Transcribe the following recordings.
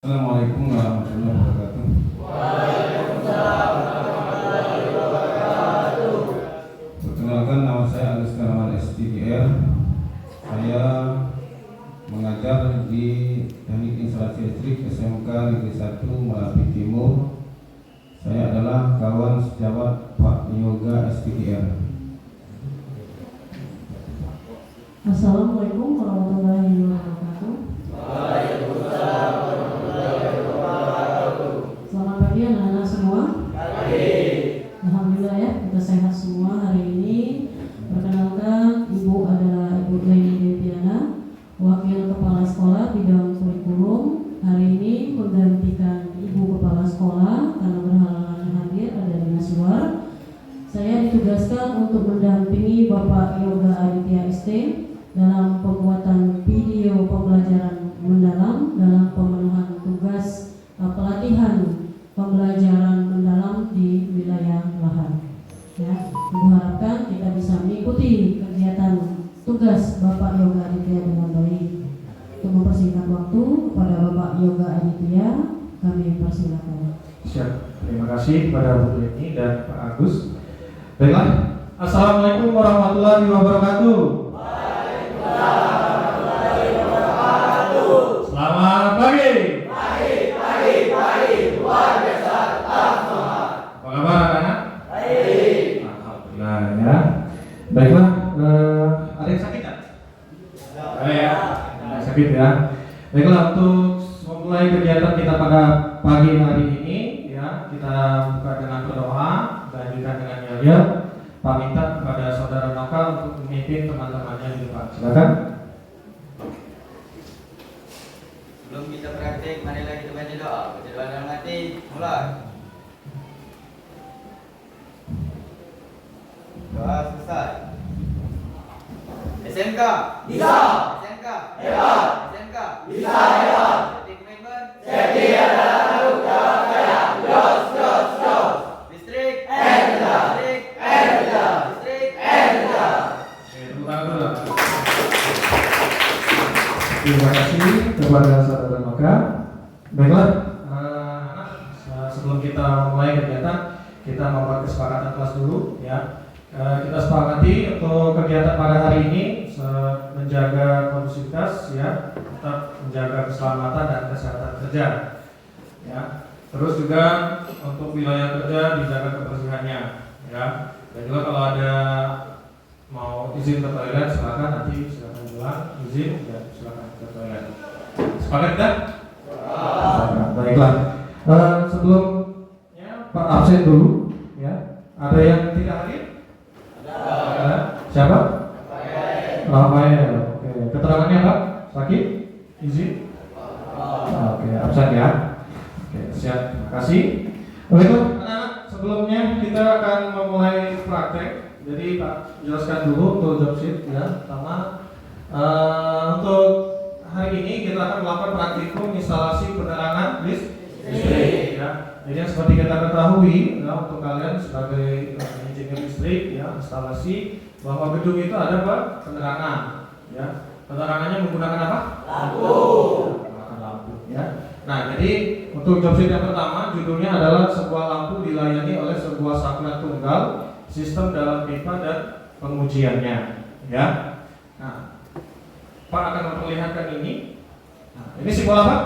Assalamualaikum warahmatullahi wabarakatuh. Waalaikumsalam warahmatullahi wabarakatuh. Perkenalkan, nama saya Agus Karaman STDR. Saya mengajar di Teknik Instalasi Listrik SMK Negeri 1 Merapi Timur. Saya adalah kawan sejawat Pak Yoga STDR. Assalamualaikum warahmatullahi wabarakatuh. Waalaikumsalam warahmatullahi wabarakatuh. Selamat pagi anak-anak semua. Pagi. Alhamdulillah ya, kita sehat semua hari ini. Perkenalkan, Ibu adalah Ibu Leni Deviana, Wakil Kepala Sekolah Bidang Kurikulum. Hari ini menggantikan Ibu Kepala Sekolah karena berhalangan hadir, ada di luar. Saya ditugaskan untuk mendampingi Bapak Yoga Aditya ST dalam pembuatan video pembelajaran mendalam dalam pemenuhan tugas pelatihan pembelajaran mendalam di wilayah Lahan. Ya, diharapkan kita bisa mengikuti kegiatan tugas Bapak Yoga Aditya dengan baik. Untuk mempersingkat waktu kepada Bapak Yoga Aditya, kami persilakan. Siap, terima kasih kepada Bu Leni dan Pak Agus. Baiklah, Assalamualaikum warahmatullahi wabarakatuh. Waalaikumsalam warahmatullahi wabarakatuh. Selamat pagi. Pagi. Luar biasa, tetap semangat. Apa kabar anak-anak? Baik. Alhamdulillah ya. Baiklah, ada yang sakit tak? Ada ya? Ada yang sakit ya. Baiklah, untuk memulai kegiatan kita pada pagi hari ini ya, kita buka dengan berdoa, lanjutkan dengan yel-yel. Pak minta kepada saudara Noka untuk memimpin teman-temannya di depan. Silakan. Sebelum kita praktik, marilah kita baca doa. Baca doa dalam hati, mulai. Doa selesai. SMK Bisa. SMK Hebat. SMK Bisa hebat. Safety commitment. Safety adalah tanggung jawab saya. Jos. Listrik Kerja. Listrik Kerja. Listrik Kerja. Oke, tepuk tangan dulu. Terima kasih kepada saudara Noka. Baiklah, anak, sebelum kita mulai kegiatan, kita membuat kesepakatan kelas dulu ya. Kita sepakati untuk kegiatan pada hari ini menjaga kondusivitas ya, tetap menjaga keselamatan dan kesehatan kerja ya. Terus juga untuk wilayah kerja dijaga kebersihannya ya. Dan juga kalau ada mau izin ke toilet silakan, nanti silakan bilang izin dan silakan ke toilet. Sepakat tidak? Baiklah. Sebelumnya Pak absen dulu ya. Ada yang tidak hadir? Ada. Siapa? Rafael. Oke. Keterangannya Pak? Sakit? Izin? Oke, absen ya. Oke, siap. Terima kasih. Baiklah, anak-anak, sebelumnya kita akan memulai praktek. Jadi Pak jelaskan dulu untuk job sheet ya. Pertama, untuk hari ini kita akan melakukan praktikum instalasi penerangan listrik ya. Jadi yang seperti kita ketahui ya, untuk kalian sebagai engineer listrik ya, instalasi bahwa gedung itu ada apa? Penerangan ya. Penerangannya menggunakan apa? Lampu. Menggunakan lampu ya. Nah, jadi untuk job sheet yang pertama judulnya adalah sebuah lampu dilayani oleh sebuah saklar tunggal, sistem dalam pipa dan pengujiannya ya. Nah, Pak akan memperlihatkan ini. Nah, ini simbol apa?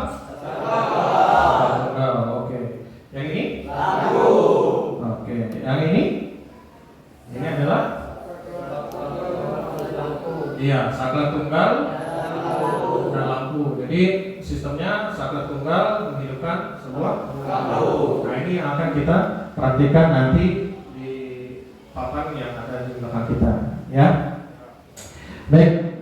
Tunggal. Oke. Yang ini? Lampu. Oke. Yang ini? Ini adalah? Iya, saklar tunggal dan lampu. Jadi sistemnya saklar tunggal menghidupkan sebuah lampu. Nah, ini yang akan kita praktikkan nanti di papan yang ada di belakang kita ya. Baik,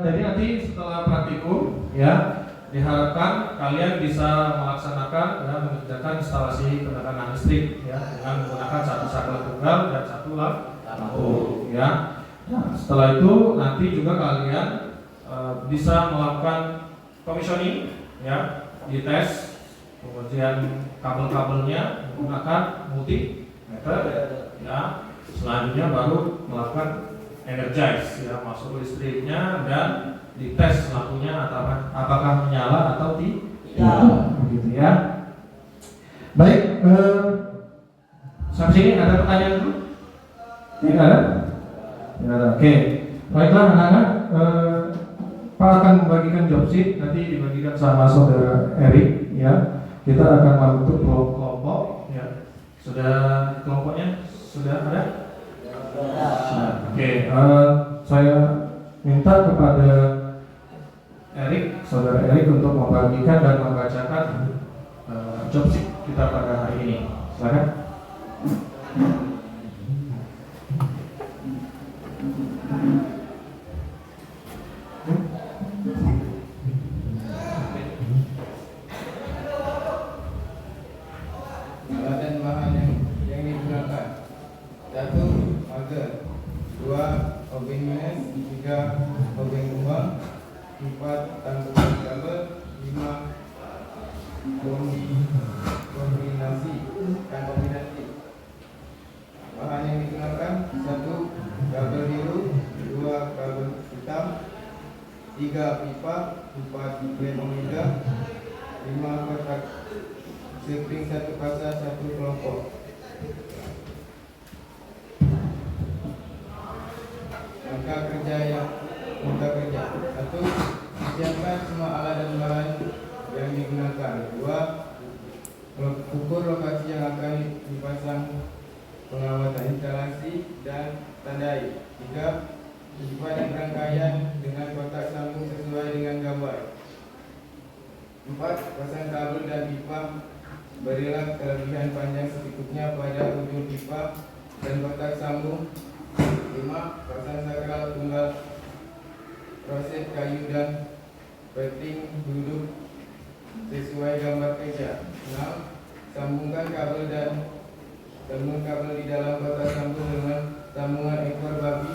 jadi nanti setelah praktikum ya, diharapkan kalian bisa melaksanakan ya, mengerjakan instalasi penerangan listrik ya, dengan menggunakan satu saklar tunggal dan satu lampu ya. Nah, setelah itu nanti juga kalian bisa melakukan commissioning ya, dites, kemudian kabel-kabelnya menggunakan multimeter ya. Selanjutnya baru melakukan energize ya, masuk listriknya dan dites lampunya apakah menyala atau tidak. gitu ya. Baik, sampai sini ada pertanyaan dulu? Tidak ada? Tidak ada. Oke. Baiklah anak-anak, Pak akan membagikan job sheet, nanti dibagikan sama saudara Erik ya. Kita akan membentuk kelompok ya. Sudah kelompoknya sudah ada? Oke, saya minta kepada Erik, saudara Erik untuk membagikan dan membacakan job sheet kita pada hari ini. Silakan. Alat dan bahan yang digunakan: 1. Mager, 2. Obeng minus, 3. Obeng uang, 4. Tambahan kabel, 5. Kombinasi. Bahan yang digunakan: 1. Kabel biru, 2. Kabel hitam, 3. Pipa, 4. Lem omega, 5. Kotak spring 1 pasang 1 kelompok. Langkah kerja. 1. Siapkan semua alat dan bahan yang digunakan. 2. Ukur lokasi yang akan dipasang pengawatan instalasi dan tandai. 3. Simpan rangkaian dengan kotak sambung sesuai dengan gambar. 4. Pasang kabel dan pipa. Berilah kelebihan panjang secukupnya pada ujung pipa dan kotak sambung. 5. Pasang sakral tunggal roset kayu dan peting duduk sesuai gambar kerja. 6. Sambungkan kabel di dalam kotak sambung dengan sambungan ekor babi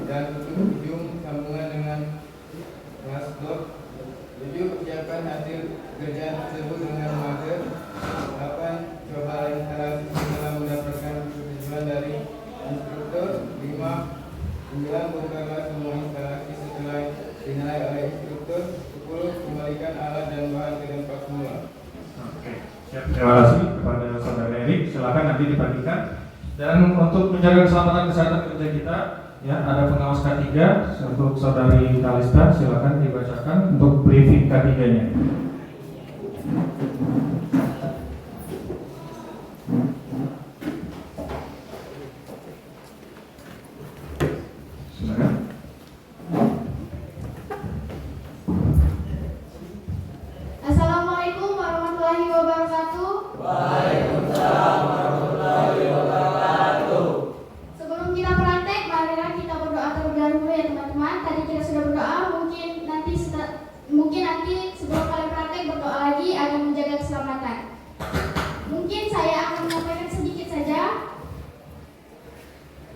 dan tutup ujung sambungan dengan glassblock. 7. Persiapkan hasil kerjaan tersebut dengan mager. 8. Coba instalasi setelah mendapatkan persetujuan dari instruktur. 5. 9. Bongkarlah semua instalasi setelah dinilai oleh instruktur. 10. Kembalikan alat dan bahan ke tempat semula. Oke, siap. Terima kasih kepada saudara Erik. Silakan nanti dibagikan. Dan untuk menjaga keselamatan kesehatan kerja kita, ya ada pengawas K3 untuk saudari Kalista. Silakan dibacakan untuk briefing K3-nya. Silakan. Assalamualaikum warahmatullahi wabarakatuh. Waalaikumsalam warahmatullahi wabarakatuh. Sebelum kita praktek, marilah kita berdoa terlebih dahulu ya teman-teman. Tadi kita sudah berdoa, mungkin nanti sebelum kalian praktek berdoa lagi agar menjaga keselamatan. Mungkin saya akan menyampaikan sedikit saja.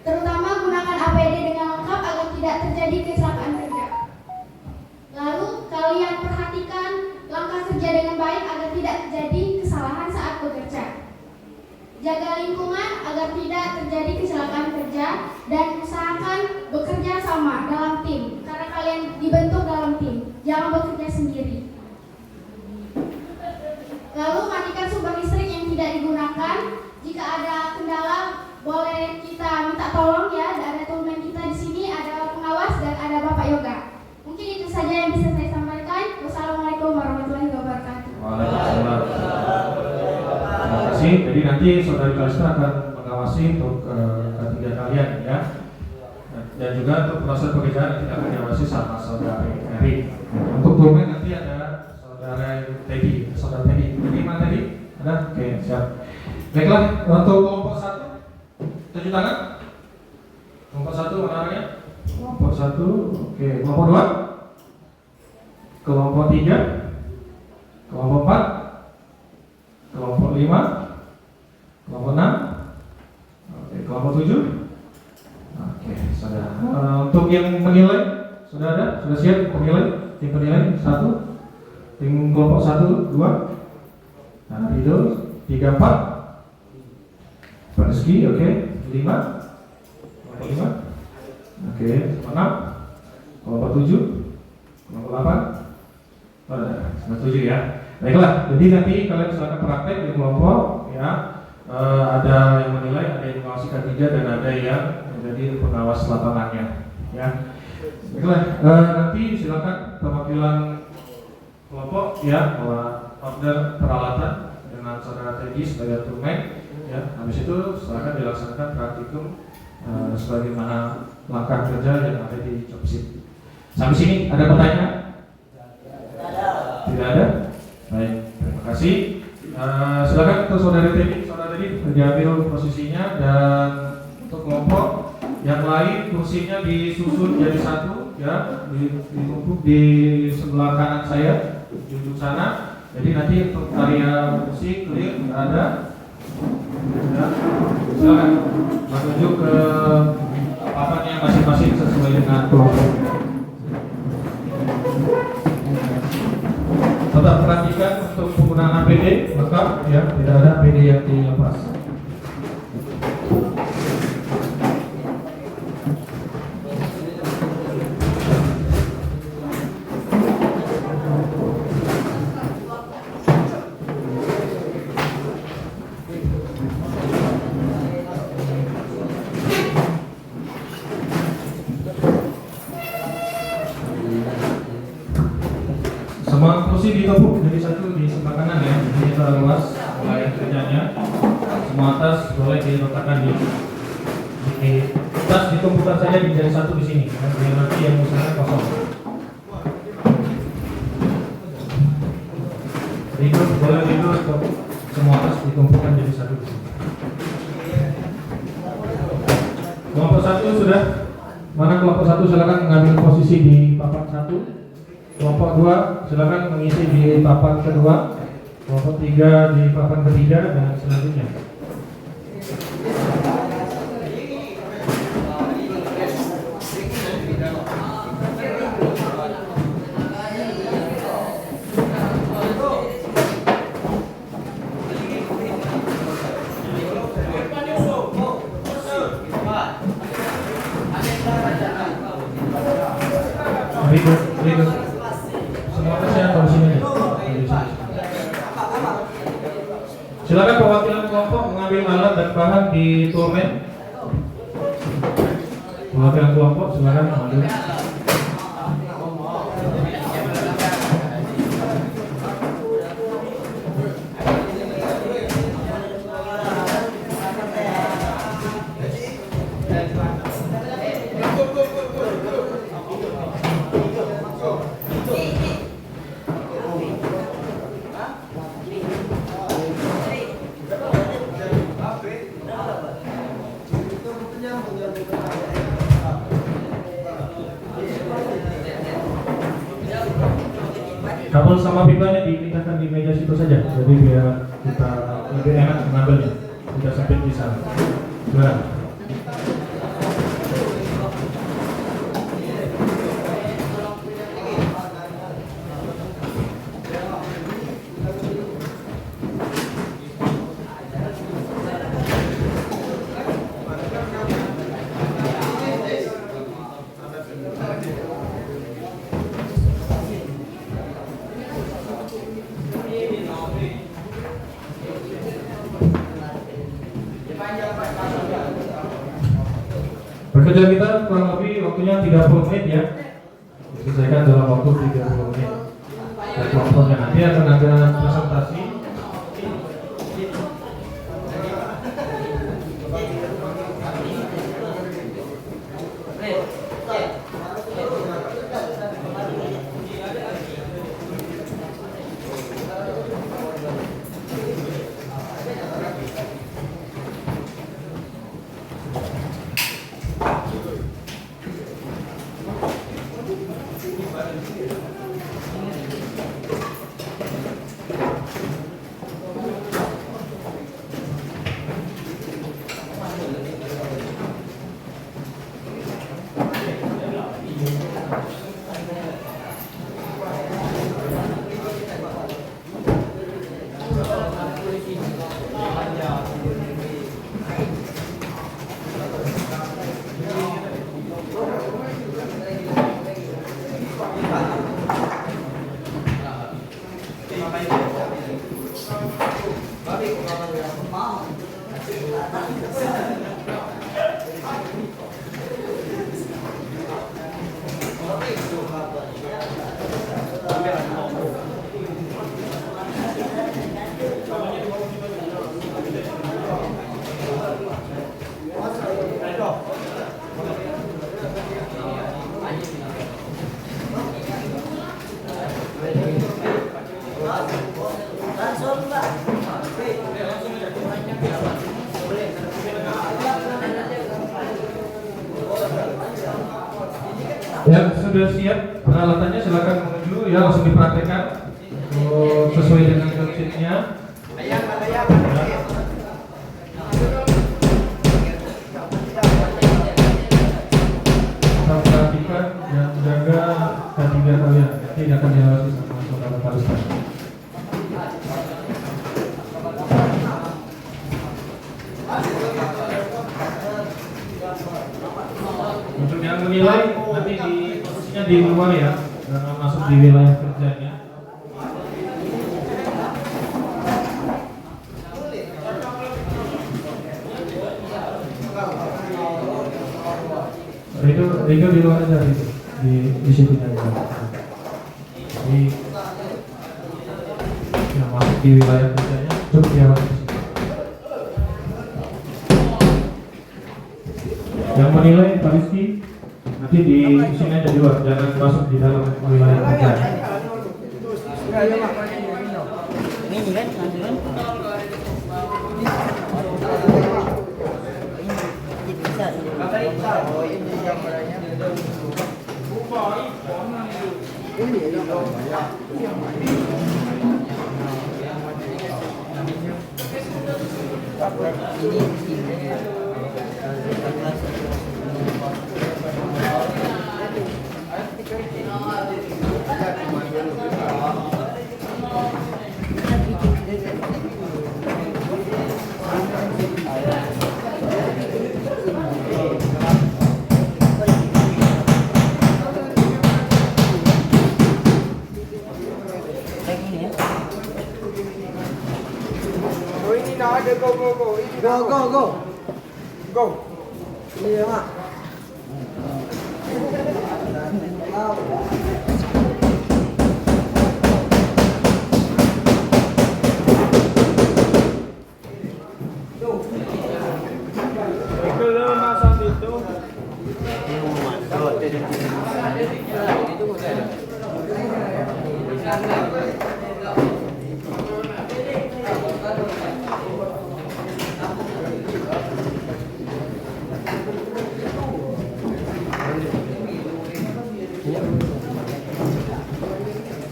Terutama gunakan APD dengan lengkap agar tidak terjadi kecelakaan kerja. Lalu kalian perhatikan langkah kerja dengan baik agar tidak terjadi kesalahan saat bekerja. Jaga lingkungan agar tidak terjadi kecelakaan kerja dan usahakan bekerja sama dalam tim karena kalian dibentuk dalam tim. Jangan bekerja sendiri. Lalu matikan sumber listrik yang tidak digunakan. Jika ada kendala boleh kita minta tolong ya. Ada teman kita di sini, ada pengawas dan ada Bapak Yoga. Mungkin itu saja yang bisa saya sampaikan. Wassalamualaikum warahmatullahi wabarakatuh. Waalaikumsalam. Terima kasih. Jadi nanti saudari Kalista akan mengawasi untuk K3 kalian ya. Dan juga untuk proses pekerjaan yang tidak akan diawasi sama saudara Erik. Untuk domain nanti ada saudara Teddy. Saudara Teddy. Ini mana Teddy? Ada? Oke, siap. Baiklah, untuk kelompok 1 tunjuk tangan. Kelompok 1 mana orangnya? Kelompok 1. Oke, kelompok 2. Kelompok 3. Kelompok 4. Kelompok 5. Kelompok 6. Oke, kelompok 7. Oke, sudah. Untuk yang menilai sudah ada? Sudah siap penilai? Tim penilai 1. Tim kelompok 1, 2. Nah, itu 3, 4. Pak Rizky, oke. 5. Kelompok 5. Oke, 6. Kelompok 7. Kelompok 8. Oh, sudah 7 ya. Baiklah, jadi nanti kalian silakan praktek di kelompok ya. Ada yang menilai, ada yang mengawasi K3 dan ada yang menjadi pengawas lapangannya ya. Baiklah, nanti silakan perwakilan kelompok ya order peralatan dengan saudara Teddy sebagai turmen ya. Habis itu silakan dilaksanakan praktikum sebagaimana langkah kerja yang ada di job sheet. Sampai sini ada pertanyaan? Tidak ada? Baik, terima kasih. Silakan untuk saudara Teddy diambil posisinya, dan untuk kelompok yang lain kursinya disusun jadi satu ya, ditumpuk di sebelah kanan saya di ujung sana. Jadi nanti untuk area kursi clear ada. Ya, silakan menuju ke papannya masing-masing sesuai dengan kelompok. Tetap perhatikan untuk penggunaan APD lengkap ya, tidak ada APD yang dilepas. Semua kursi ditumpuk jadi satu di sebelah kanan ya, jadi terlalu luas mulai kerjanya. Semua tas boleh diletakkan di tas, ditumpukkan saja jadi satu di sini, biar nanti yang misalnya kosong. Tidur boleh tidur, semua tas ditumpukkan jadi satu di sini. Kelompok satu sudah, mana kelompok satu silakan mengambil posisi di papan satu. Kelompok 2 silakan mengisi di papan kedua, kelompok 3 di papan ketiga dan selanjutnya. Berikut. Semua tasnya taruh sini. Silakan perwakilan kelompok mengambil alat dan bahan di turmen. Perwakilan kelompok silakan mengambil. Kabel sama pipanya dipindahkan di meja situ saja, jadi biar kita lebih enak mengambilnya, tidak sempit di sana. Silakan. Bekerja kita kurang lebih waktunya 30 menit ya. Diselesaikan dalam waktu 30 menit. Dan kelompoknya nanti akan ada presentasi. Ya, sudah siap peralatannya, silakan menuju ya, langsung dipraktekkan sesuai dengan worksheetnya. Perhatikan dan jaga ketiga kalian, tidak akan diawasi sama saudara Palestina. Untuk yang menilai nanti di posisinya di luar ya, jangan masuk di wilayah kerjanya. Rigo di luar aja, di situ aja. Yang masuk di wilayah kerjanya cukup diawasi. Yang menilai Pak Rizky nanti di sini aja di luar, jangan masuk di dalam wilayah kerja. Go. Iya, Mak.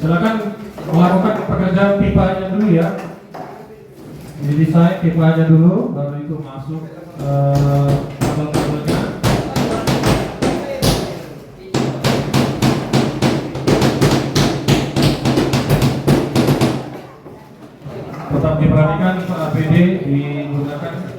Silakan melakukan pekerjaan pipanya dulu ya. Didesain pipanya dulu, baru itu masuk kabel-kabelnya. Tetap diperhatikan APD digunakan.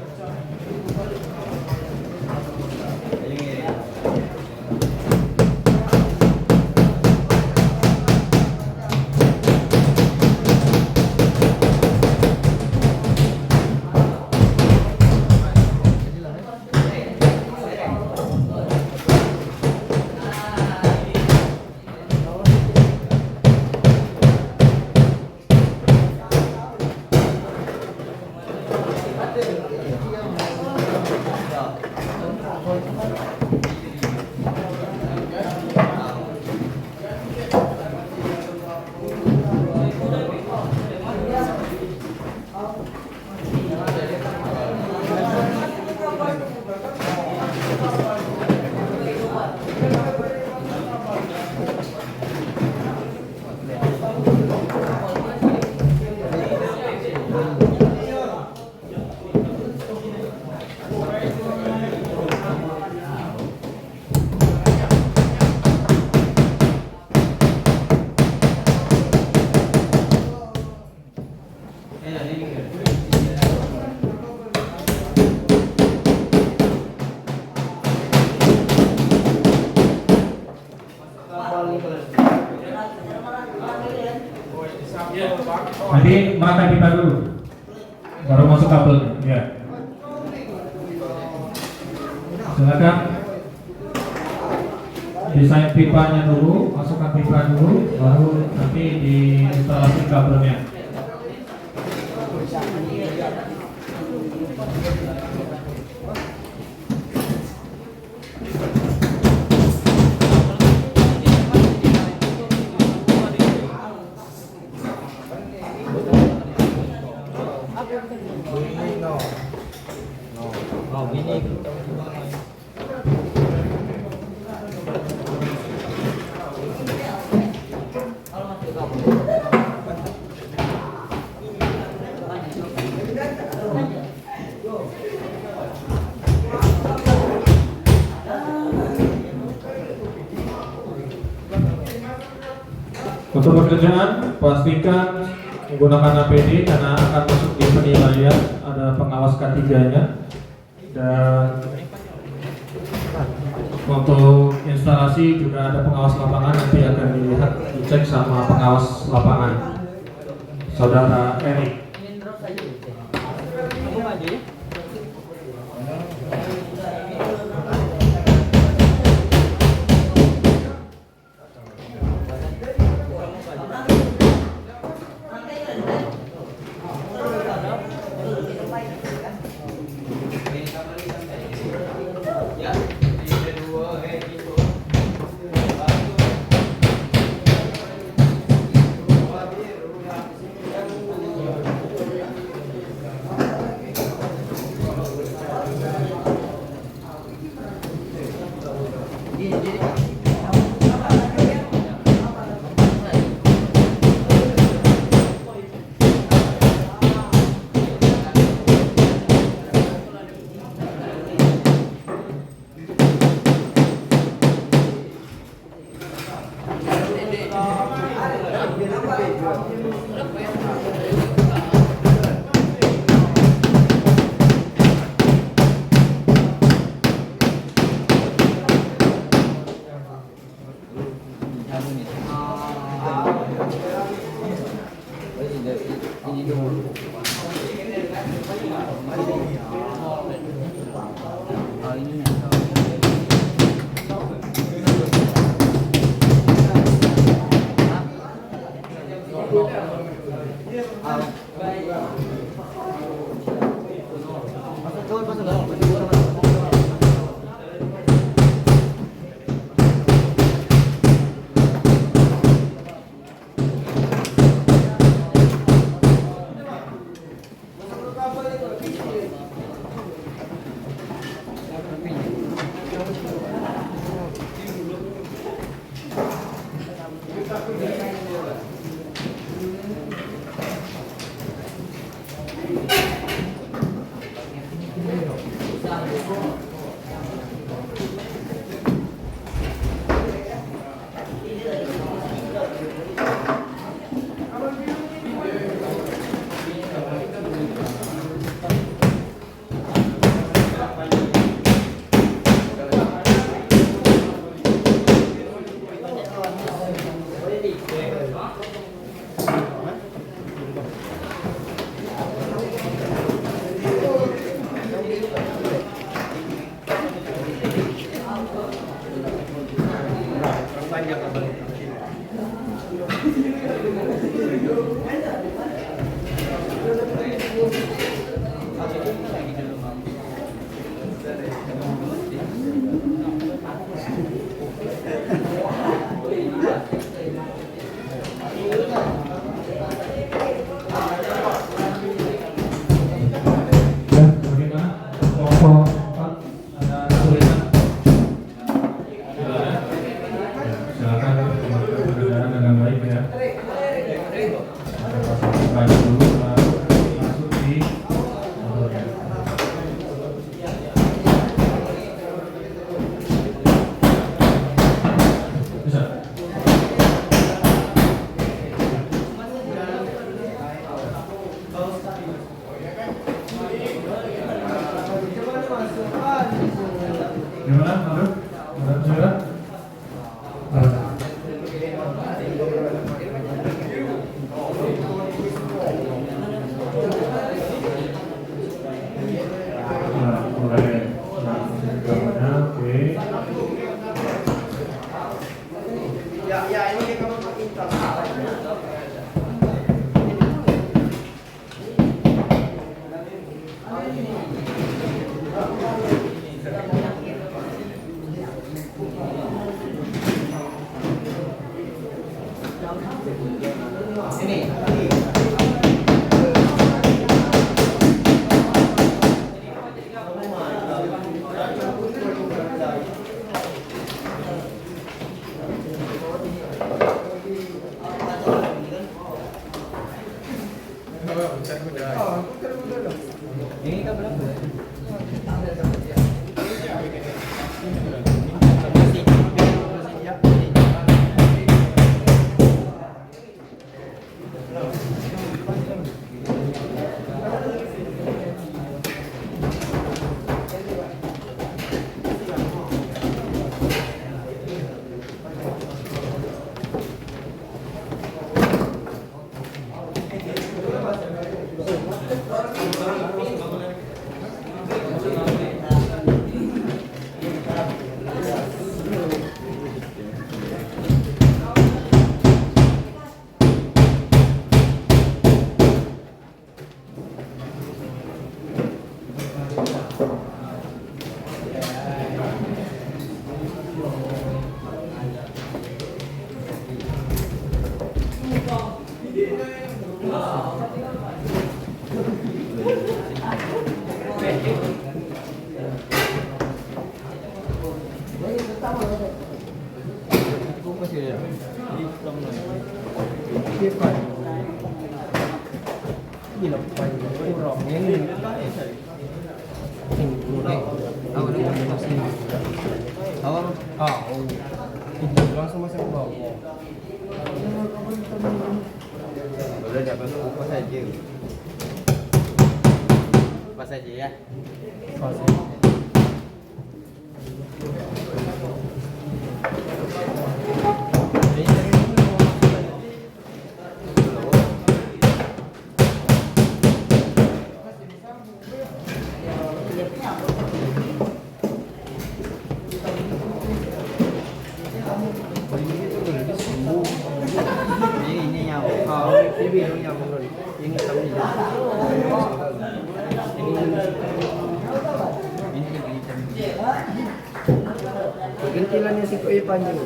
Nanti merata pipa dulu, baru masuk kabel. Ya. Silakan desain pipanya dulu, masukkan pipa dulu, baru nanti diinstalasi kabelnya. Untuk pekerjaan, pastikan menggunakan APD karena akan masuk di penilaian, ada pengawas K3-nya. Dan untuk instalasi juga ada pengawas lapangan, nanti akan dilihat, dicek sama pengawas lapangan, Saudara Erik. Gimana, Madu? Ada surat? Ini kan berapa? Langsung masuk ke bawah. Udah dapat kupas aja. Kupas aja ya. Ini nyawa. Kalau ini biru nyawa ini hitam ini. Ini hitam. Gentilannya si koi panjang.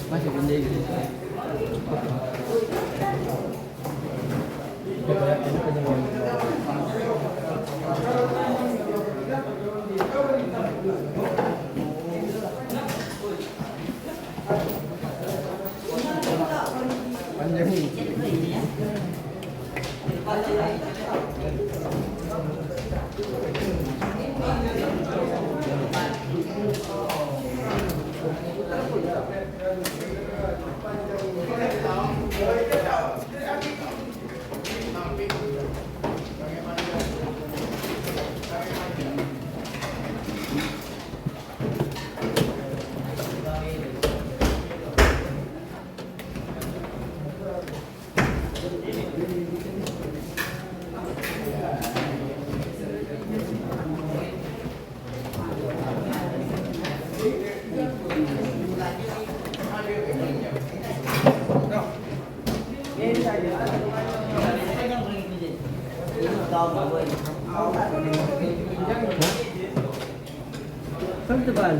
Masih benda gitu. Panjang ini. Kan tebal.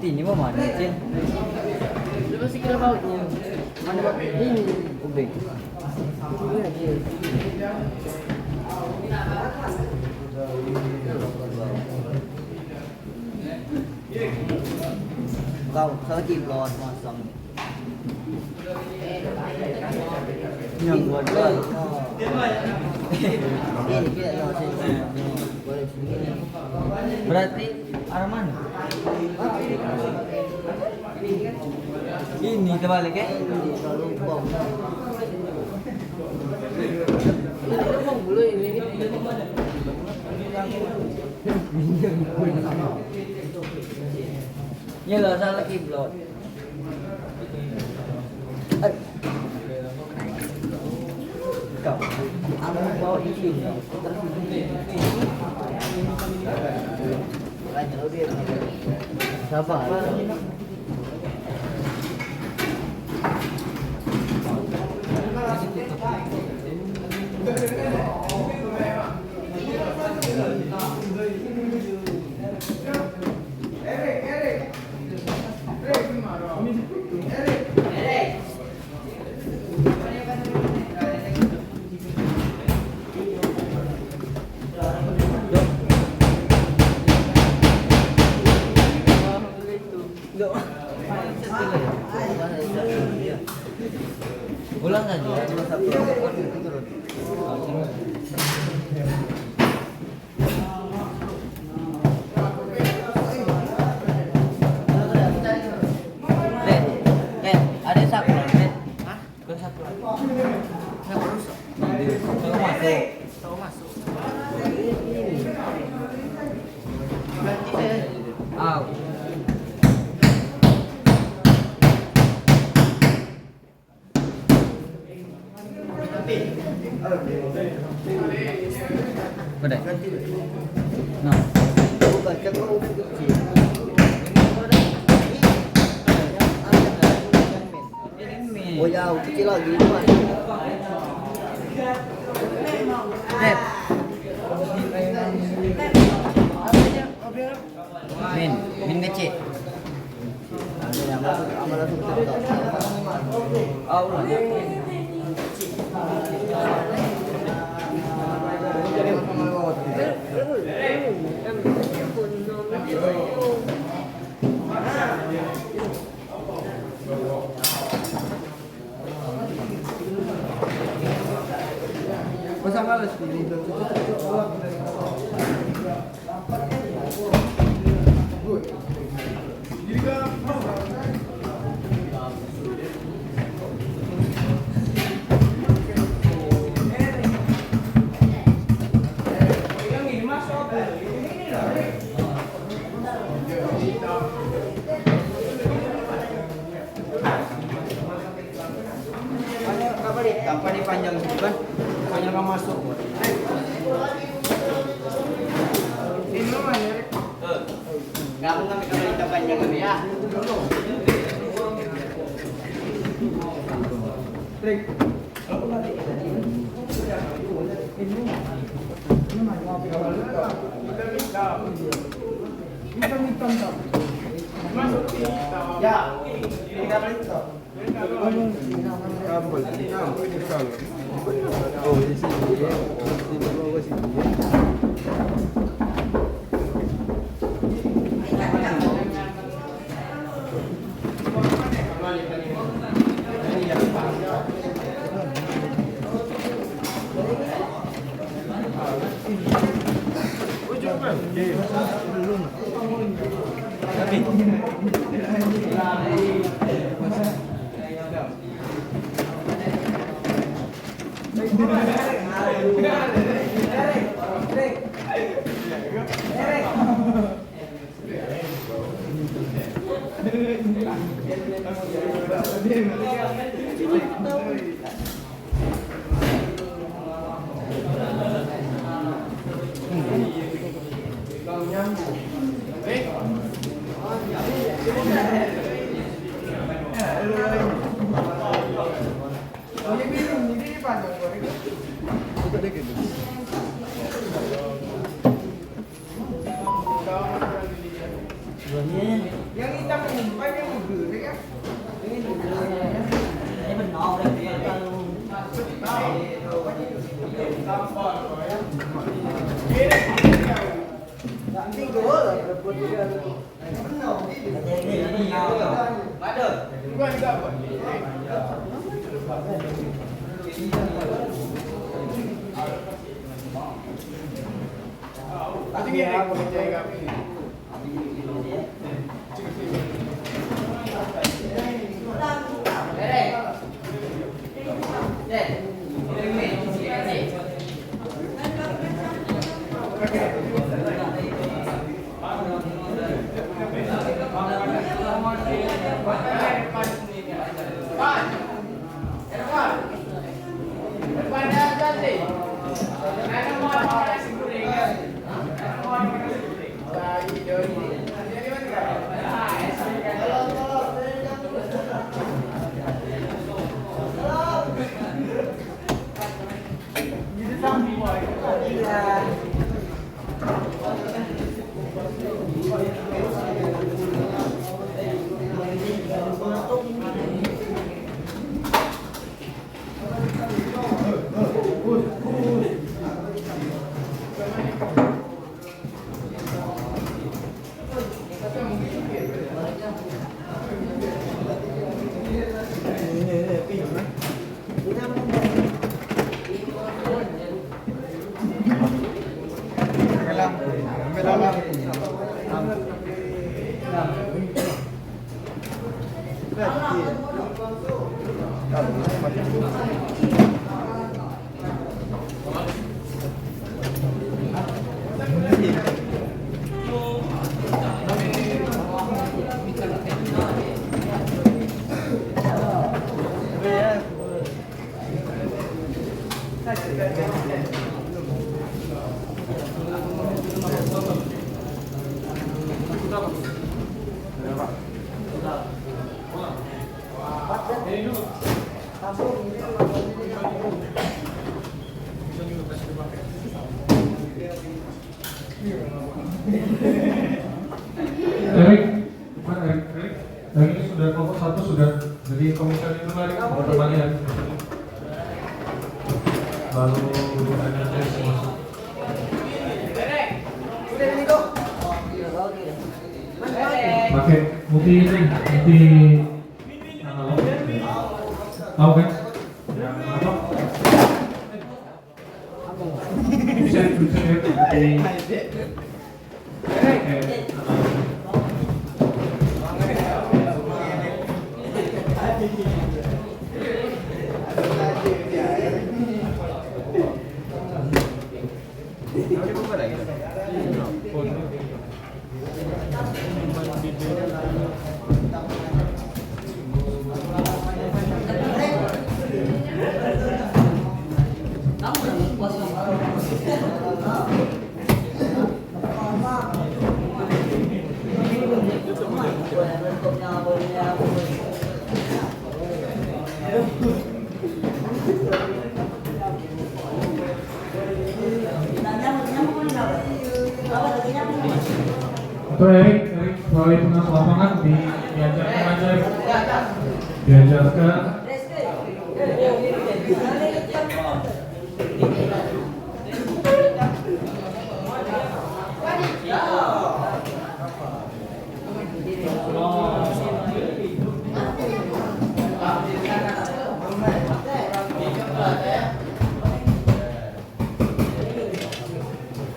Ini mau mana sih? Lu pasti kira bautnya. Mana baut ini? Ubek. Ini lagi. Kau sao kiblot masang. Yang buat gua. Ini kita yang sini. Boleh sini. Berarti arah mana? Ini terbalik ya? Ini selalu bom. Ini bom dulu ini. Ya lah salah kiblot. Kau, aku bawa di sini. Sabar. Ulang saja, cuma satu turun. Ada sapu, hah? Ada sapu. Kenapa rusak? masuk. Out. Bedai. Nah. Oh jauh kecil lagi Dep. Min kecil. Kapan dipanjang gitu kan? Panjang kamu masuk. Ini mana? Kamu kami kita panjang kami ya. Trik. Ya. Kita balik toh. Oh, di sini. Di bawah sini. Yang hitam umpan yang gede kan? Ini benar dia kalau nanti gol berebut dia. Ada. Bukan juga apa? Tadi dia aku percaya kami. Erik, mana Erik? Yang ini sudah kelompok 1 sudah jadi komisioner itu lagi teman ya. Lalu ada tes masuk. Pakai multi analog. Tahu kan? Ya, apa? Bisa Untuk Erik melalui pengawas lapangan diajarkan aja, diajarkan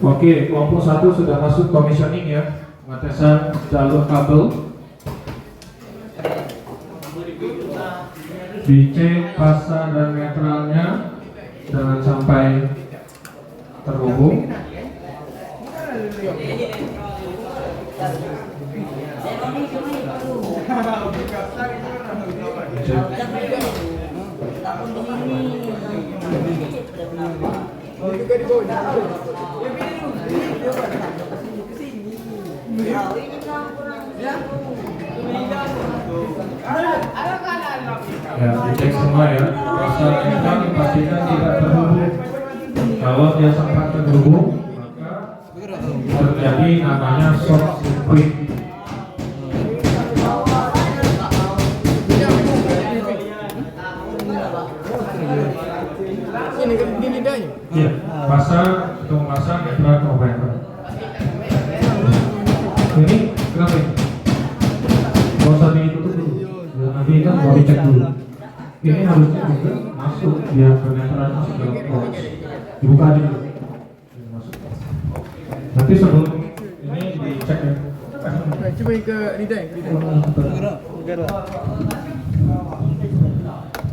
Oke, kelompok 1 sudah masuk commissioning ya, pengetesan jalur kabel, dicek fasa dan netralnya jangan sampai terhubung. Ya, dicek semua ya. Pasal netral dipastikan tidak terhubung. Kalau dia sempat terhubung, maka terjadi namanya short circuit. Iya, pasang untuk memasang netral converter. Ini kenapa ini? Gak usah ditutup dulu. Ya, nanti kan mau dicek dulu. Ini harusnya juga masuk biar ke netral masuk dalam box. Dibuka aja dulu. Ini masuk. Nanti sebelum ini dicek ya. Coba ke Lidai.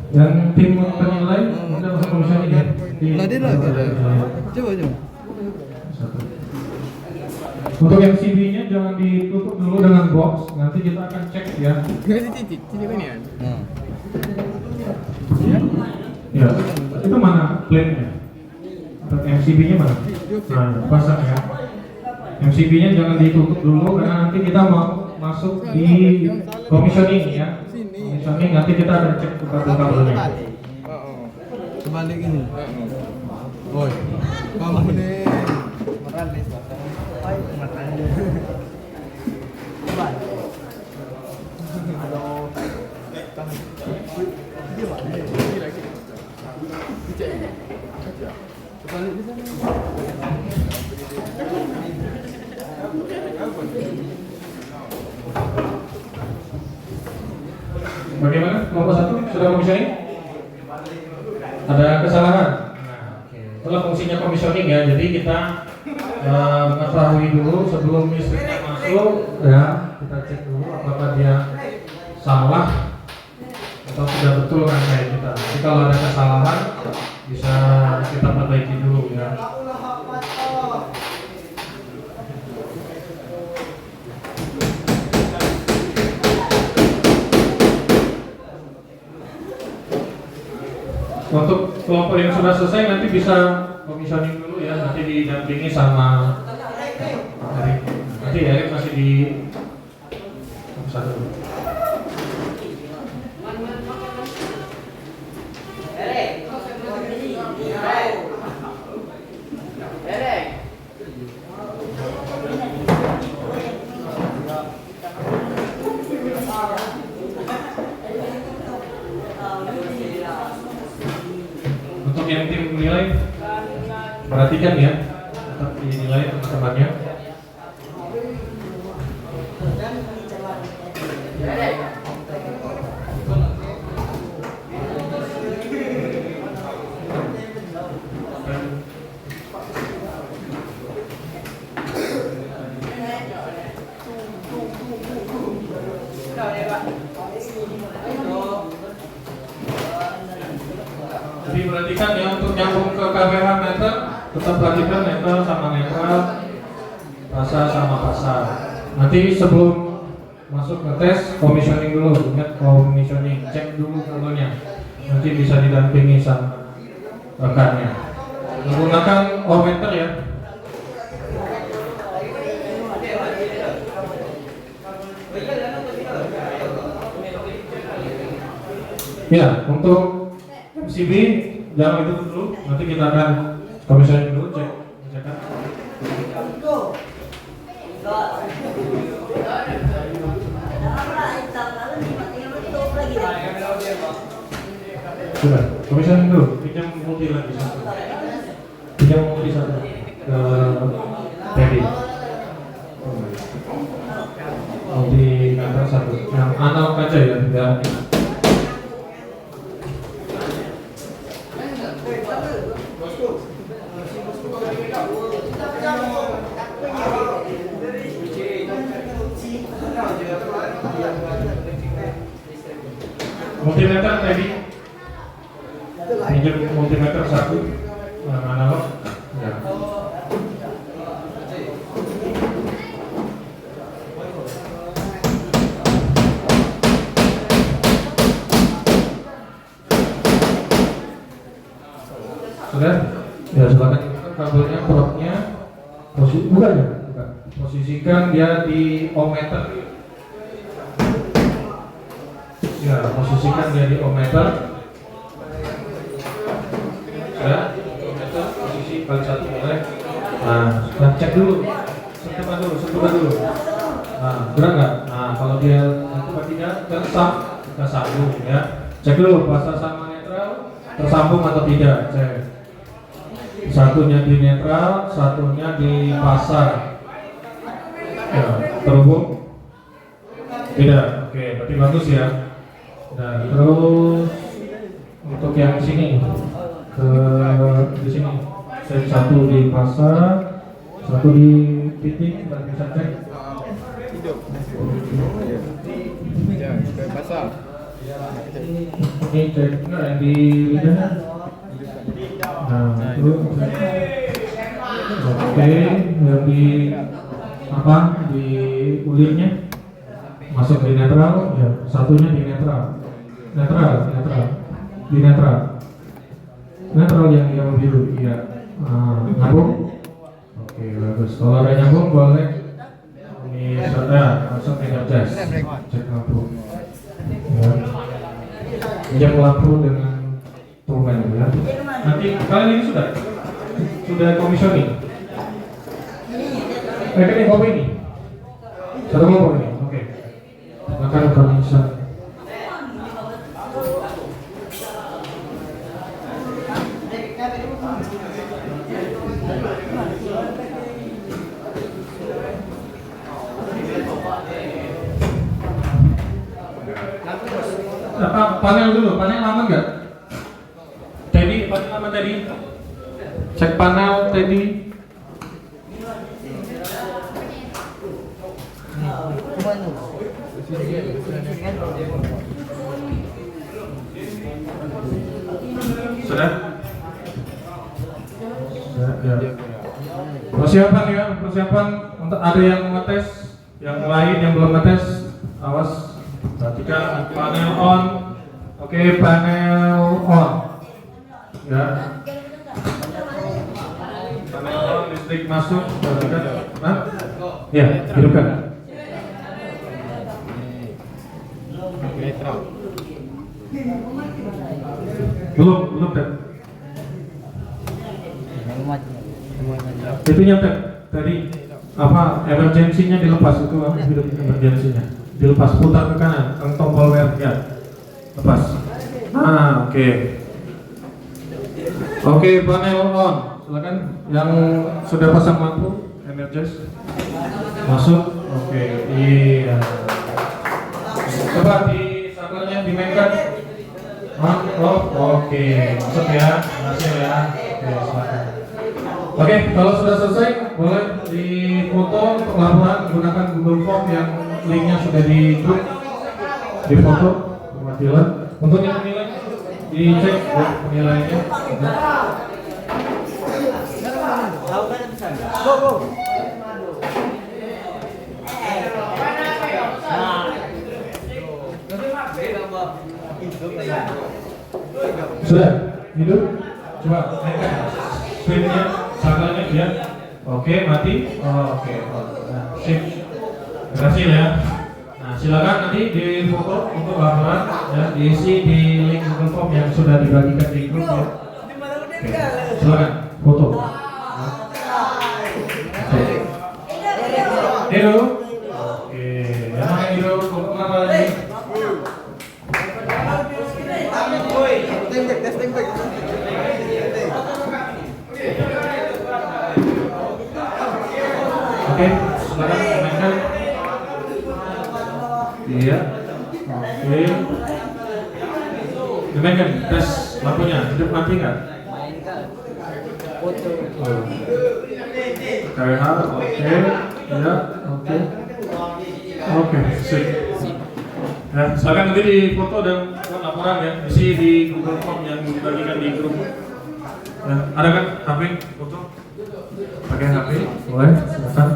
Yang tim penilai udah masuk komisioning ya. Coba. Untuk MCB-nya jangan ditutup dulu dengan box. Nanti kita akan cek ya. Titik ini kan? Ya. Itu mana plate-nya? Untuk MCB-nya mana? Nah, pasang ya. MCB-nya jangan ditutup dulu karena nanti kita mau masuk di commissioning ya. Commissioning nanti kita akan cek kabel-kabelnya. Kebalik ini. Boy. Kamu nih. Moralis. Bagaimana? Kelompok 1 sudah komisioning? Ada kesalahan? Itulah fungsinya komisioning ya. Jadi kita mengetahui dulu sebelum listriknya masuk ya, kita cek dulu apakah dia salah atau sudah betul kan kayak kita. Jadi kalau ada kesalahan bisa kita perbaiki dulu ya. Untuk kelompok yang sudah selesai nanti bisa komisioning dulu ya, nanti didampingi sama Erik. Nanti Erik masih di satu. Untuk yang tim menilai, perhatikan ya, tetap dinilai teman-temannya. Jadi perhatikan ya, untuk nyambung ke KPH meter, tetap perhatikan netral sama netral, pasar sama pasar. Nanti sebelum masuk ke tes, komisioning dulu, ingat komisioning, cek dulu kabelnya. Nanti bisa didampingi sama rekannya. Menggunakan ohmmeter ya. Ya, untuk MCB jangan itu dulu, nanti kita akan komisioning dulu, cek. Sudah, komisioning dulu, pinjam multi lagi satu. Pinjam multi satu ke Teddy. Multi kata satu, yang analog aja ya, tidak. Multimeter tadi, pinjam multimeter satu, analog. Ya. Sudah? Ya silakan kabelnya, probnya, bukan ya? Bukan. Posisikan dia di ohmmeter. Ya, posisikan dia di ohmmeter. Ya, ohmmeter posisi kali satu boleh. Nah, cek dulu, sentuhan dulu. Nah, gerak nggak? Nah, kalau dia itu tidak tersambung, kita sambung ya. Cek dulu pasar sama netral tersambung atau tidak. Cek. Satunya di netral, satunya di pasar. Ya, terhubung? Tidak. Oke, berarti bagus ya. Nah, terus untuk yang sini ke di sini, set satu di pasar, satu di titik, dan bisa cek. Ya, ke pasar. Ini cek enggak yang di lidah. Nah, terus oke, yang di apa di ulirnya masuk di netral, ya satunya di netral yang biru, iya. Nyambung. Oke, bagus. Kalau ada nyambung boleh ini sudah langsung energize, cek lampu. Ya. Jam lampu dengan turunnya ya. Nanti kalian ini sudah komisioning. Ini kopi ini. Satu kelompok ini. Oke. Akan komisioning. Panel dulu, panel lama nggak? Teddy, panel lama tadi. Cek panel Teddy. Sudah? Ya. Persiapan untuk ada yang ngetes, yang lain yang belum ngetes, awas. Perhatikan panel on. Oke, panel on. Ya. Panel listrik masuk, hidupkan. Hah? Ya, hidupkan. Belum Tep. Itunya Tep. Tadi apa emergensinya dilepas itu hidup emergensinya. Dilepas, putar ke kanan, tombol WR ya. Lepas. Oke. Oke, panel on. Silakan yang sudah pasang lampu energize. Masuk. Oke. Iya. Coba di saklarnya dimainkan. On, off. Oke, masuk ya. Berhasil ya. Oke, silakan. Oke, kalau sudah selesai boleh difoto untuk laporan menggunakan Google Form yang linknya sudah di grup, difoto perwakilan untuk yang penilai dicek ya, penilaiannya. Sudah hidup, coba naikkan screen-nya, saklarnya ya. Oke, mati. Oke, nah, sip. Berhasil ya. Nah, silakan nanti difoto untuk laporan ya, diisi di link Google Form yang sudah dibagikan di grup ya. Oke, silakan foto. Hidup. Oke, yang mana hidup? Foto apa lagi? Oke, silakan dimainkan. Iya. Oke. Dimainkan, tes lampunya. Hidup mati nggak? KWH, oke. Ya, oke. Oke, sip. Ya, silakan nanti difoto dan buat laporan ya. Isi di Google Form yang dibagikan di grup. Ya, ada kan HP foto? Pakai HP, boleh, silakan.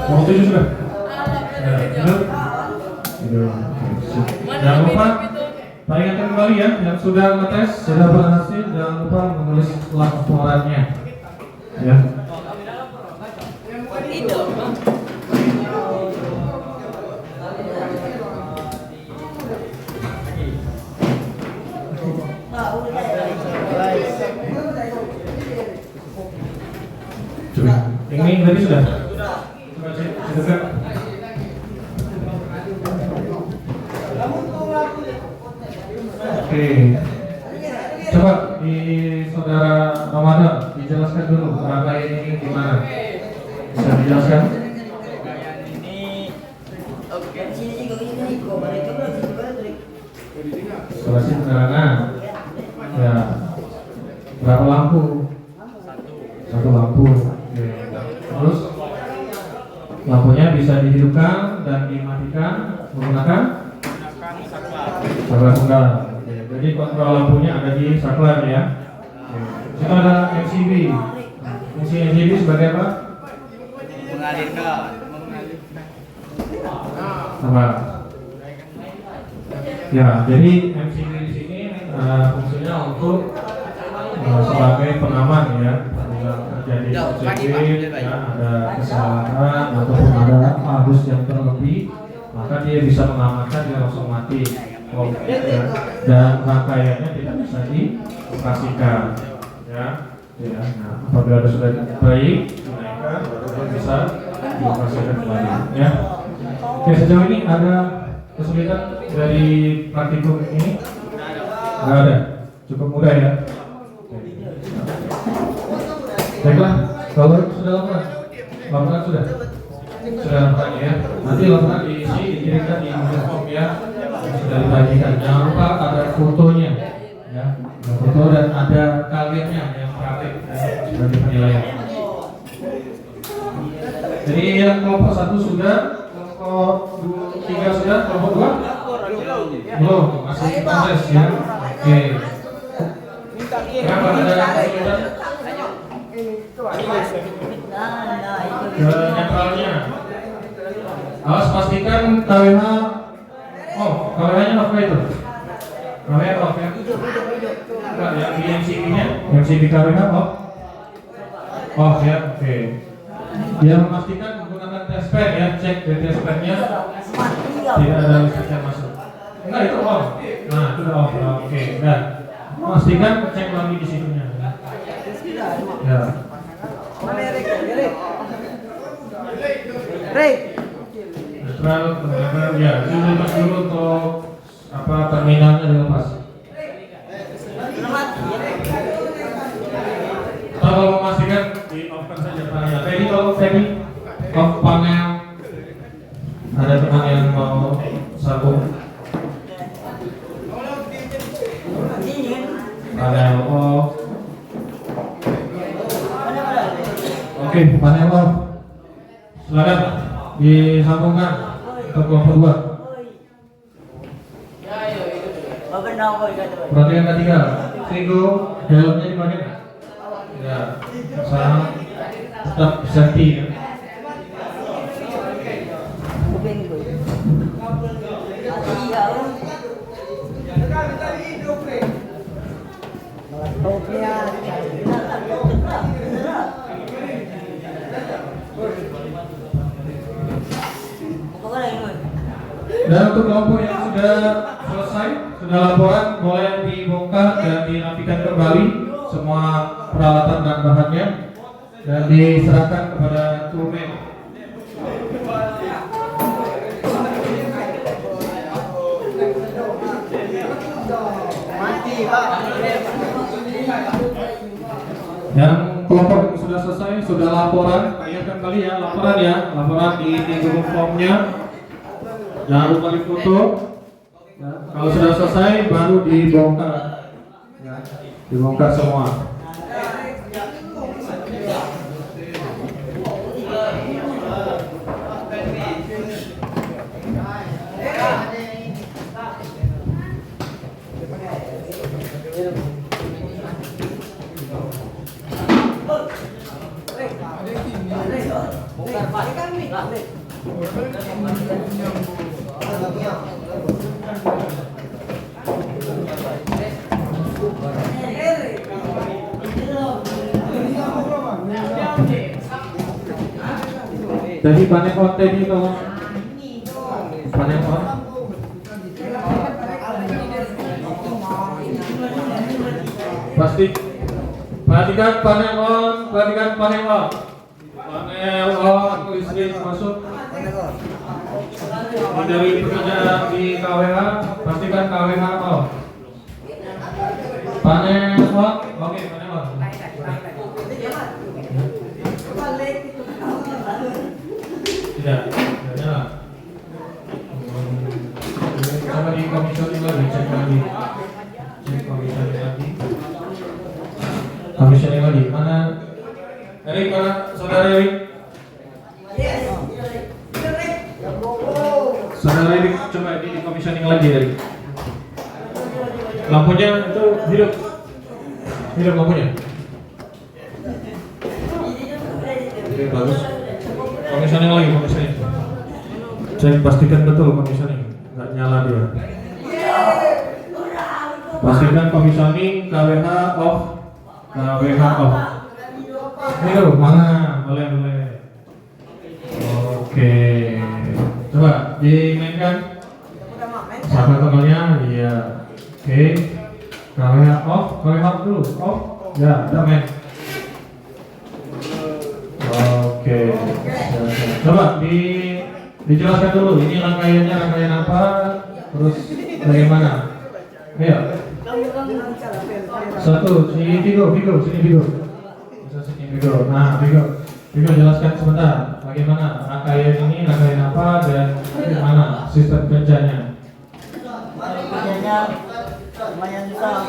Mau tujuh sudah? Ya, hidup. Jangan lupa saya ingatkan kembali ya, yang sudah ngetes, sudah berhasil, jangan lupa menulis laporannya ya. Coba, ini tadi sudah? Coba cek, dekat. Oke, coba di saudara Ramadan dijelaskan dulu rangkaian ini gimana? Bisa dijelaskan? Isolasi penerangan. Ya, berapa lampu? Satu lampu. Oke. Terus lampunya bisa dihidupkan dan dimatikan menggunakan saklar tunggal. Jadi kontrol lampunya ada di saklar ya. Di situ ada MCB. Fungsi MCB sebagai apa? Mengalirkan. Apa? Ya, jadi MCB di sini fungsinya untuk sebagai pengaman ya. Bila terjadi OCD, ya, ada kesalahan ataupun ada arus yang terlebih, maka dia bisa mengamankan, dia langsung mati. Ya, dan rangkaiannya tidak bisa dioperasikan ya. Nah, apabila sudah baik dinaikkan baru bisa dioperasikan kembali ya. Oke, sejauh ini ada kesulitan dari praktikum ini? Nggak ada, cukup mudah ya. Baiklah, kalau sudah laporan sudah laporannya ya. Nanti laporan diisi, dikirimkan di Google Form ya. Sudah dibagikan. Jangan lupa ada fotonya, ya, ada foto dan ada kaliannya yang praktik ya, sebagai penilaian. Jadi yang kelompok 1 sudah, kelompok 3 sudah, kelompok 2 belum. masih proses ya. Oke. Kenapa ada kesulitan? Ke netralnya. Awas pastikan KWH. Oh, KWH-nya apa itu? KWH off ya. Enggak, yang di MCB-nya, MCB KWH off. Oh ya, oke. Dia memastikan menggunakan testpad ya, cek di testpadnya tidak ada listrik yang masuk. Enggak, itu off. Nah, itu udah off. Oke, udah. Pastikan cek lagi di situnya. Ya. Netral, kemudian ya, dilepas dulu untuk apa terminalnya dilepas. Kalau memastikan di off-kan saja panel. Ready off panel. Ada teman yang mau sambung. Panel off. Oke, panel off. Silakan disambungkan ke kelompok 2. Perhatikan ketiga, Vigo helmnya dipakai nggak? Ya, sama tetap safety ya. Dan untuk kelompok yang sudah selesai, sudah laporan, boleh dibongkar dan dirapikan kembali semua peralatan dan bahannya dan diserahkan kepada turmen. Yang kelompok yang sudah selesai, sudah laporan, ingatkan kembali ya, laporan di Google Form-nya. Jangan lupa difoto. Ya, kalau sudah selesai baru dibongkar. Ya, dibongkar semua. Tadi panel on tadi kalau panel on. Pasti perhatikan panel on, panel on, listrik masuk. Dari pekerja di KWH, pastikan KWH on. Panel on, oke panel on. Tidak nyala. Coba di komisioning lagi, cek komisioning lagi. Mana? Erik, mana? Saudara Erik? Saudara Erik, coba di komisioning lagi Erik. Lampunya itu hidup lampunya. Oke, bagus. Komisioning lagi, cek pastikan betul komisioning, nggak nyala dia. Pastikan komisioning KWH off. Ini mana? Boleh. Oke, coba dimainkan. Sampai totalnya, iya. Oke, KWH off dulu, off. Ya, udah main. Oke, coba dijelaskan dulu ini rangkaian apa, terus bagaimana? Ayo. Satu, sini Vigo. Nah, Vigo jelaskan sebentar bagaimana rangkaian apa dan bagaimana sistem kerjanya. Kerjanya lumayan susah.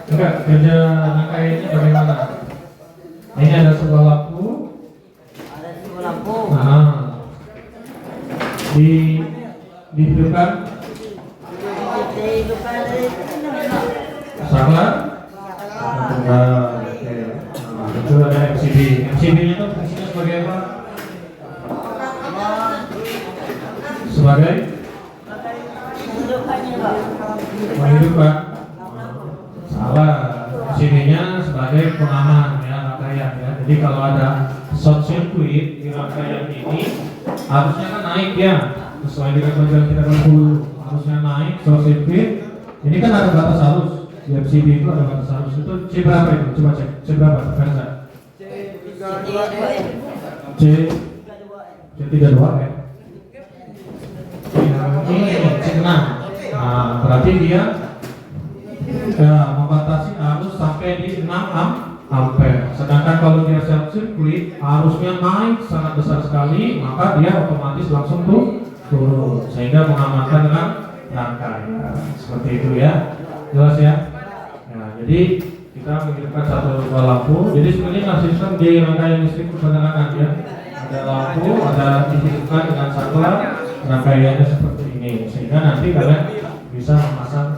Enggak, kerja rangkaiannya bagaimana? Ini ada sebuah lampu. Nah, dihidupkan Saklar tunggal. Oke. Nah, itu ada MCB. MCB-nya itu fungsinya sebagai apa? Sebagai menghidupkan. Salah. MCB-nya sebagai pengaman ya, rangkaian ya. Jadi kalau ada short circuit di rangkaian ini harusnya kan naik ya, sesuai dengan pelajaran kita dulu, harusnya naik short circuit. Ini kan ada batas arus. Di MCB itu ada batas arus. Itu C berapa itu? Coba cek. C berapa? Versa. C32 ya. Ini C6. Nah, berarti dia membatasi arus sampai di 6 ampere. Sedangkan kalau dia short circuit arusnya naik sangat besar sekali, maka dia otomatis langsung turun sehingga mengamankan dengan rangkaian. Seperti itu ya. Jelas ya? Nah, jadi kita menghidupkan satu buah lampu. Jadi sebenarnya sistem di rangkaian listrik kebenaran ya. Ada lampu, ada dihidupkan dengan saklar, rangkaiannya seperti ini. Sehingga nanti kalian bisa memasang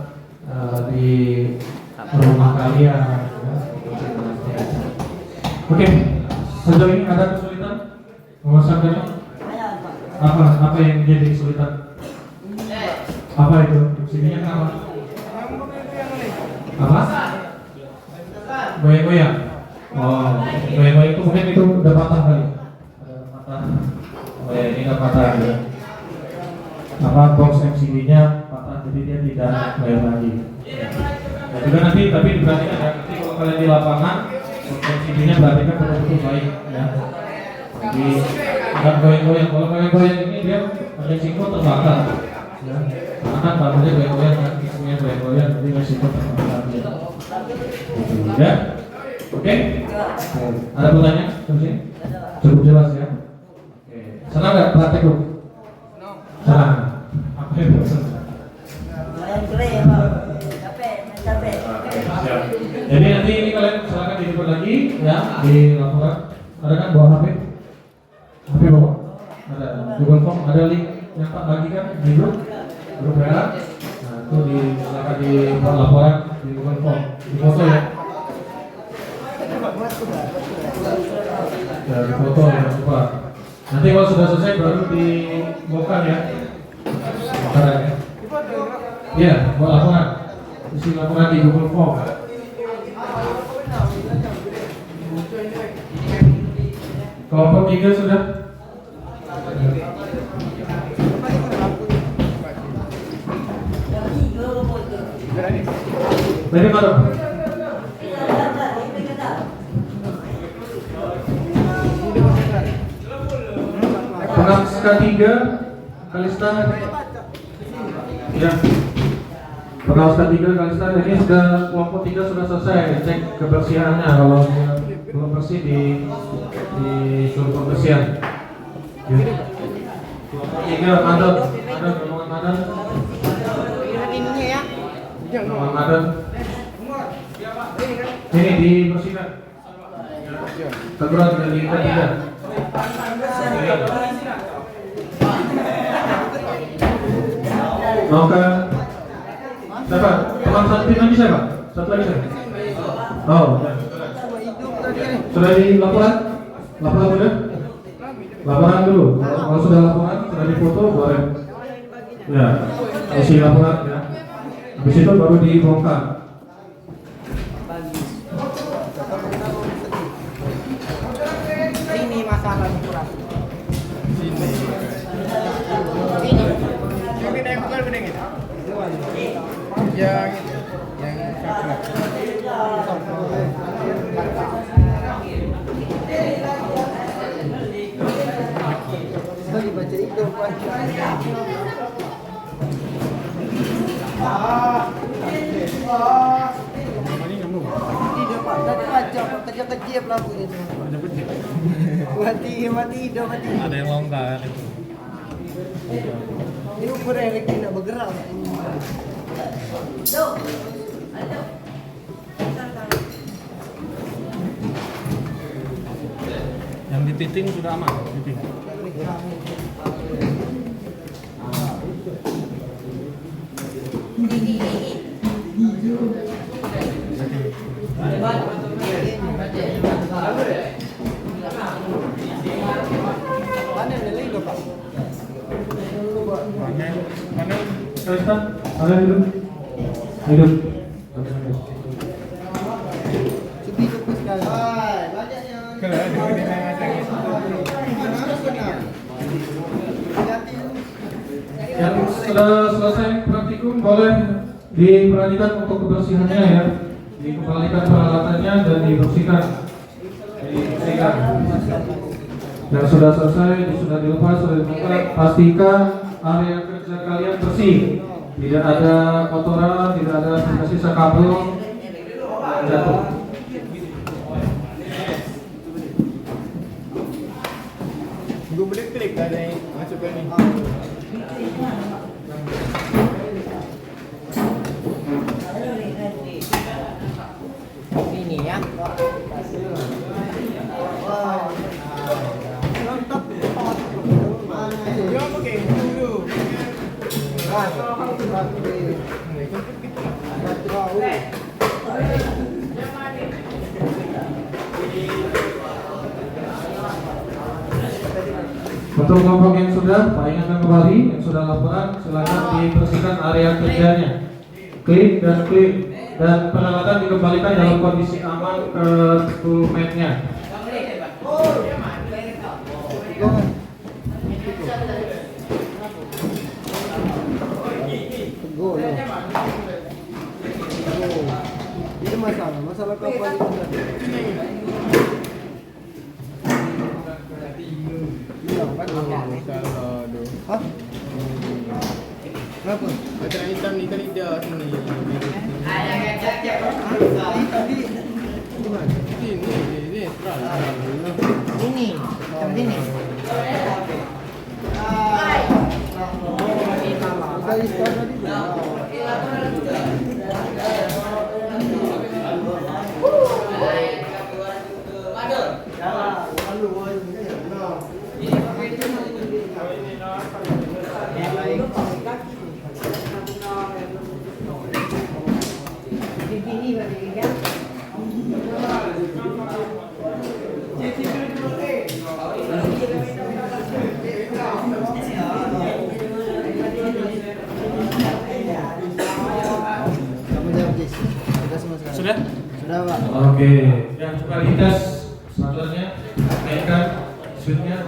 di rumah kalian. Ya. Oke, sejauh ini ada kesulitan memasangkannya? Apa yang menjadi kesulitan? Apa itu? Sininya apa? Apa? Goyang-goyang. Oh, goyang-goyang itu mungkin itu udah patah kali. Patah. Oh ya, ini udah patah ya. Apa box MCB-nya patah, jadi dia tidak goyang lagi. Nah, juga nanti tapi diperhatikan ya, nanti kalau kalian di lapangan box MCB-nya perhatikan betul-betul baik ya. Jadi nggak goyang-goyang. Kalau goyang-goyang ini dia ada risiko terbakar. Ya. Karena kan bangunnya goyang-goyang kan, isinya goyang-goyang, jadi risiko terbakar. Ya, oke. Ada pertanyaan? Cukup jelas ya. Oke. Senang nggak praktek bu? Senang. Apa yang bosan? Capek. Siap. Jadi nanti ini kalian silakan dihibur lagi ya di laporan. Ada kan bawa HP? HP bawa? Ada. Google Form ada link yang Pak bagikan di grup WA. Nah itu silakan di laporan di Google Form. Di foto ya. Ya, di foto ya, lupa. Nanti kalau sudah selesai baru dibongkar ya. Bongkar ya. Iya, buat laporan. Isi laporan di Google Form. Kelompok 3 sudah. Dari mana? Pengawas K3 Kalista. Ya. Pengawas K3 Kalista ini sudah kelompok 3 sudah selesai cek kebersihannya. Kalau belum bersih di suruh pembersihan. Ya. Kelompok 3 Madon, rombongan Madon. Rombongan Madon. Ini dibersihkan. Teguran dari K3. Mau ke siapa? Teman satu tim lagi siapa? Satu lagi siapa? Oh, ya. Sudah di laporan? Laporan sudah? Laporan dulu. Kalau sudah laporan, sudah difoto, boleh. Ya, isi laporan ya. Habis itu baru dibongkar. Ini masalah kurang. Yang saklar. Lagi baca itu Pak. Tidak Pak, tadi aja kerja lampunya. Mati hidup mati. Ada yang longgar itu. Ini ukur elektrik tidak bergerak. Yang di titing sudah aman, titing. Di Ada hidup. Hidup. Yang sudah selesai praktikum boleh diperhatikan untuk kebersihannya ya, dikembalikan peralatannya dan dibersihkan. Yang sudah selesai, sudah dilepas, sudah dibongkar, pastikan area kerja kalian bersih, tidak ada kotoran, tidak ada sisa kabel jatuh. Gue boleh klik dah ni, masukkan ni. Ini ya. Dia pakai dulu. Untuk kelompok yang sudah, Pak ingatkan kembali, yang sudah laporan, silakan dibersihkan area kerjanya. Klik dan peralatan dikembalikan dalam kondisi aman ke toolmat-nya. Itu masalah kapal itu. Hah? Kenapa? Macam hitam ni tadi dah sini. Tadi Ini. Ini. Seperti ini. tadi tadi. Sudah? Sudah, Pak. Oke. Yang kualitas standarnya, mainkan switchnya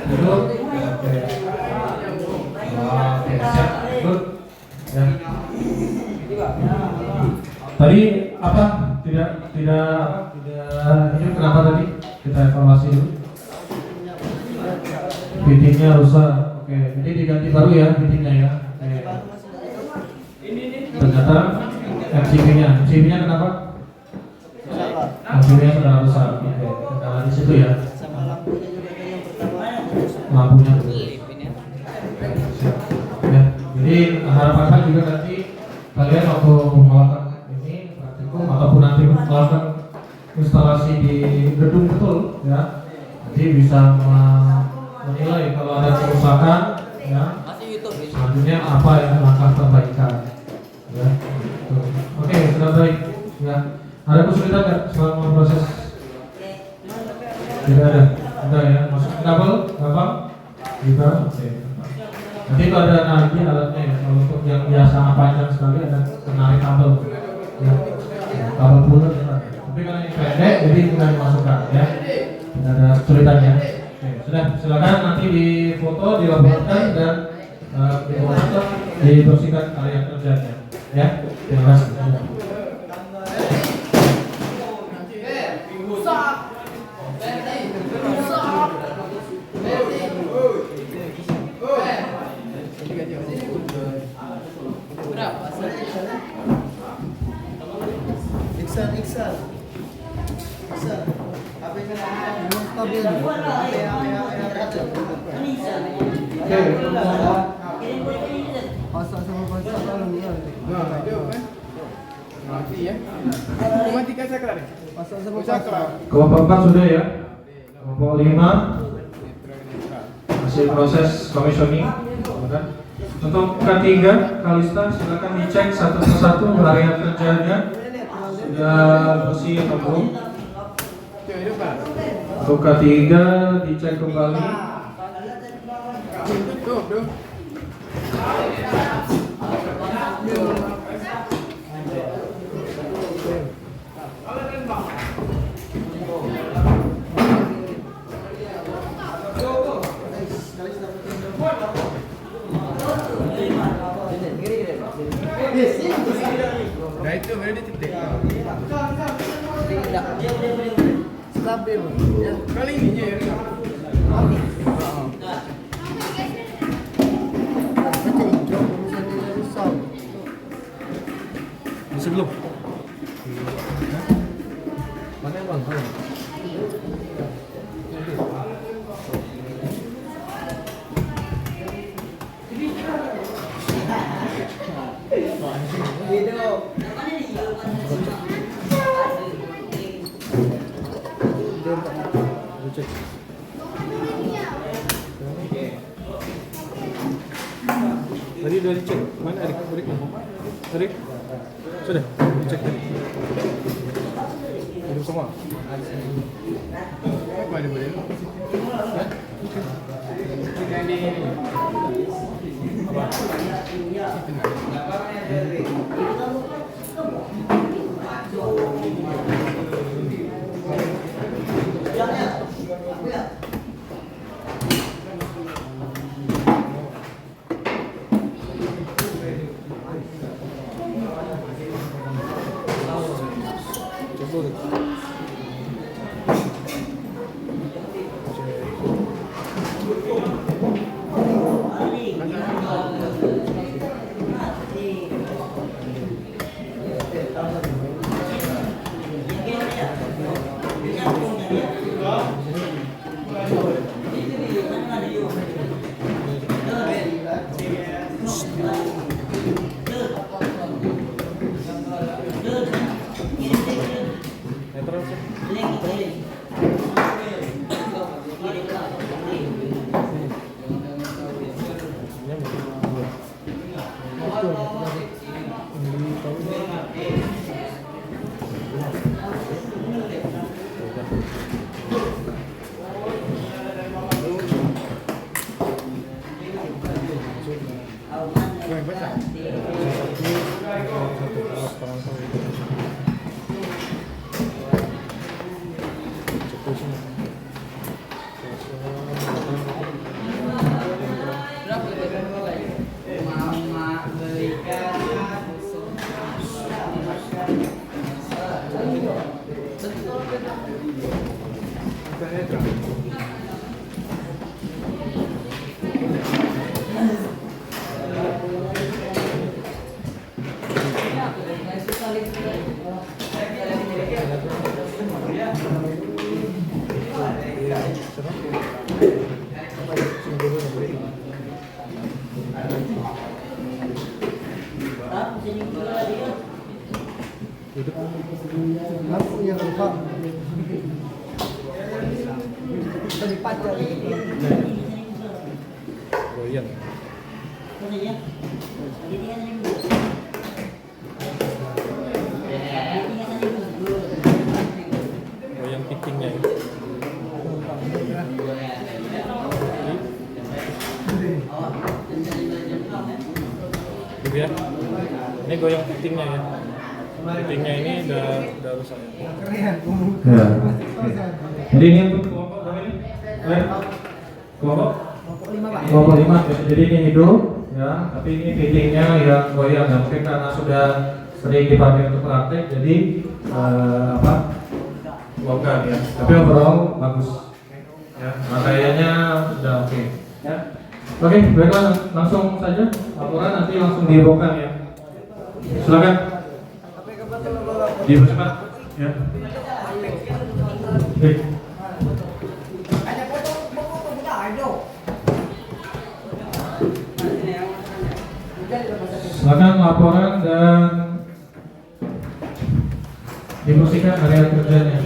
dulu. Oke. Oke, siap. Good. Ya. Tadi apa? Tidak ini kenapa tadi? Kita evaluasi dulu. Fittingnya rusak. Oke, jadi diganti baru ya fittingnya ya. Oke. Ternyata MCB-nya kenapa? MCB-nya sudah rusak. Oke, kendala di situ ya. Sama lampunya juga kan yang pertama. Lampunya. Ya, jadi harapan juga nanti kalian waktu melakukan ini praktikum ataupun nanti melakukan instalasi di gedung betul ya, nanti bisa menilai kalau ada kerusakan ya. Selanjutnya apa yang langkah perbaikan ya. Oke, sudah baik ya. Ada kesulitan nggak selama proses? Tidak ada. Ada ya. Masuk kabel gampang? Bisa. Oke. Nanti itu ada nanti alatnya ya. Kalau untuk yang biasa panjang sekali ada penarik kabel ya. Kabel bulat ya. Tapi kalau ini pendek jadi mudah dimasukkan ya. Tidak ada kesulitannya. Oke, sudah. Silakan nanti difoto, dilaporkan dan dibersihkan area kerjanya ya. Terima kasih. Iksan. Apa yang kena stabil? Pasal sama pasal dalam ni. Itu kan. Mati ya. Matikan saklar. Pasal sama pasal. Kelompok 4 sudah ya. Kelompok 5 masih proses commissioning. Untuk K3 Kalista silakan dicek satu persatu area kerjanya sudah bersih atau belum. Untuk K3 dicek kembali. Nah itu berarti titik. Stabil. Ya. Kali ini ya. Sebelum. Mana bang? Tadi udah dicek. Mana Erik? Erik? Sudah dicek tadi. Hidup semua. Apa ada boleh? Aku yang lupa. Tadi pacar. Goyang. Goyang pickingnya. Gitu ya. Ini goyang pickingnya ya. Pickingnya ini udah rusak ya. Ya. Jadi ini untuk kelompok berapa ini? Kelompok 5. Jadi ini hidup ya, tapi ini fittingnya yang goyang ya. Mungkin karena sudah sering dipakai untuk praktek, jadi longgar ya. Tapi overall bagus. Ya, kayaknya udah oke. Ya. Oke, baiklah langsung saja laporan nanti langsung dihebohkan ya. Silakan. Dipercepat ya. Baik. Silakan laporan dan dibersihkan area kerjanya.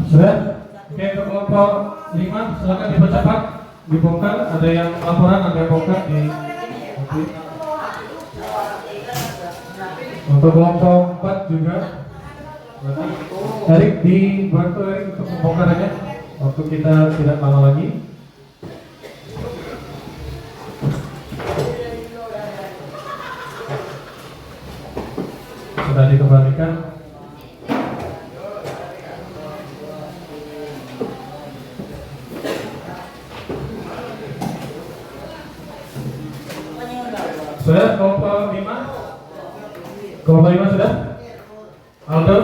Sudah? Oke, untuk kelompok 5 silakan dipercepat, dibongkar. Ada yang laporan, ada yang bongkar di. Oke. Untuk kelompok 4 juga. Berarti Erik dibantu Erik untuk pembongkarannya. Waktu kita tidak lama lagi. Sudah dikembalikan. Sudah kelompok 5? Kelompok 5 sudah? Aldo?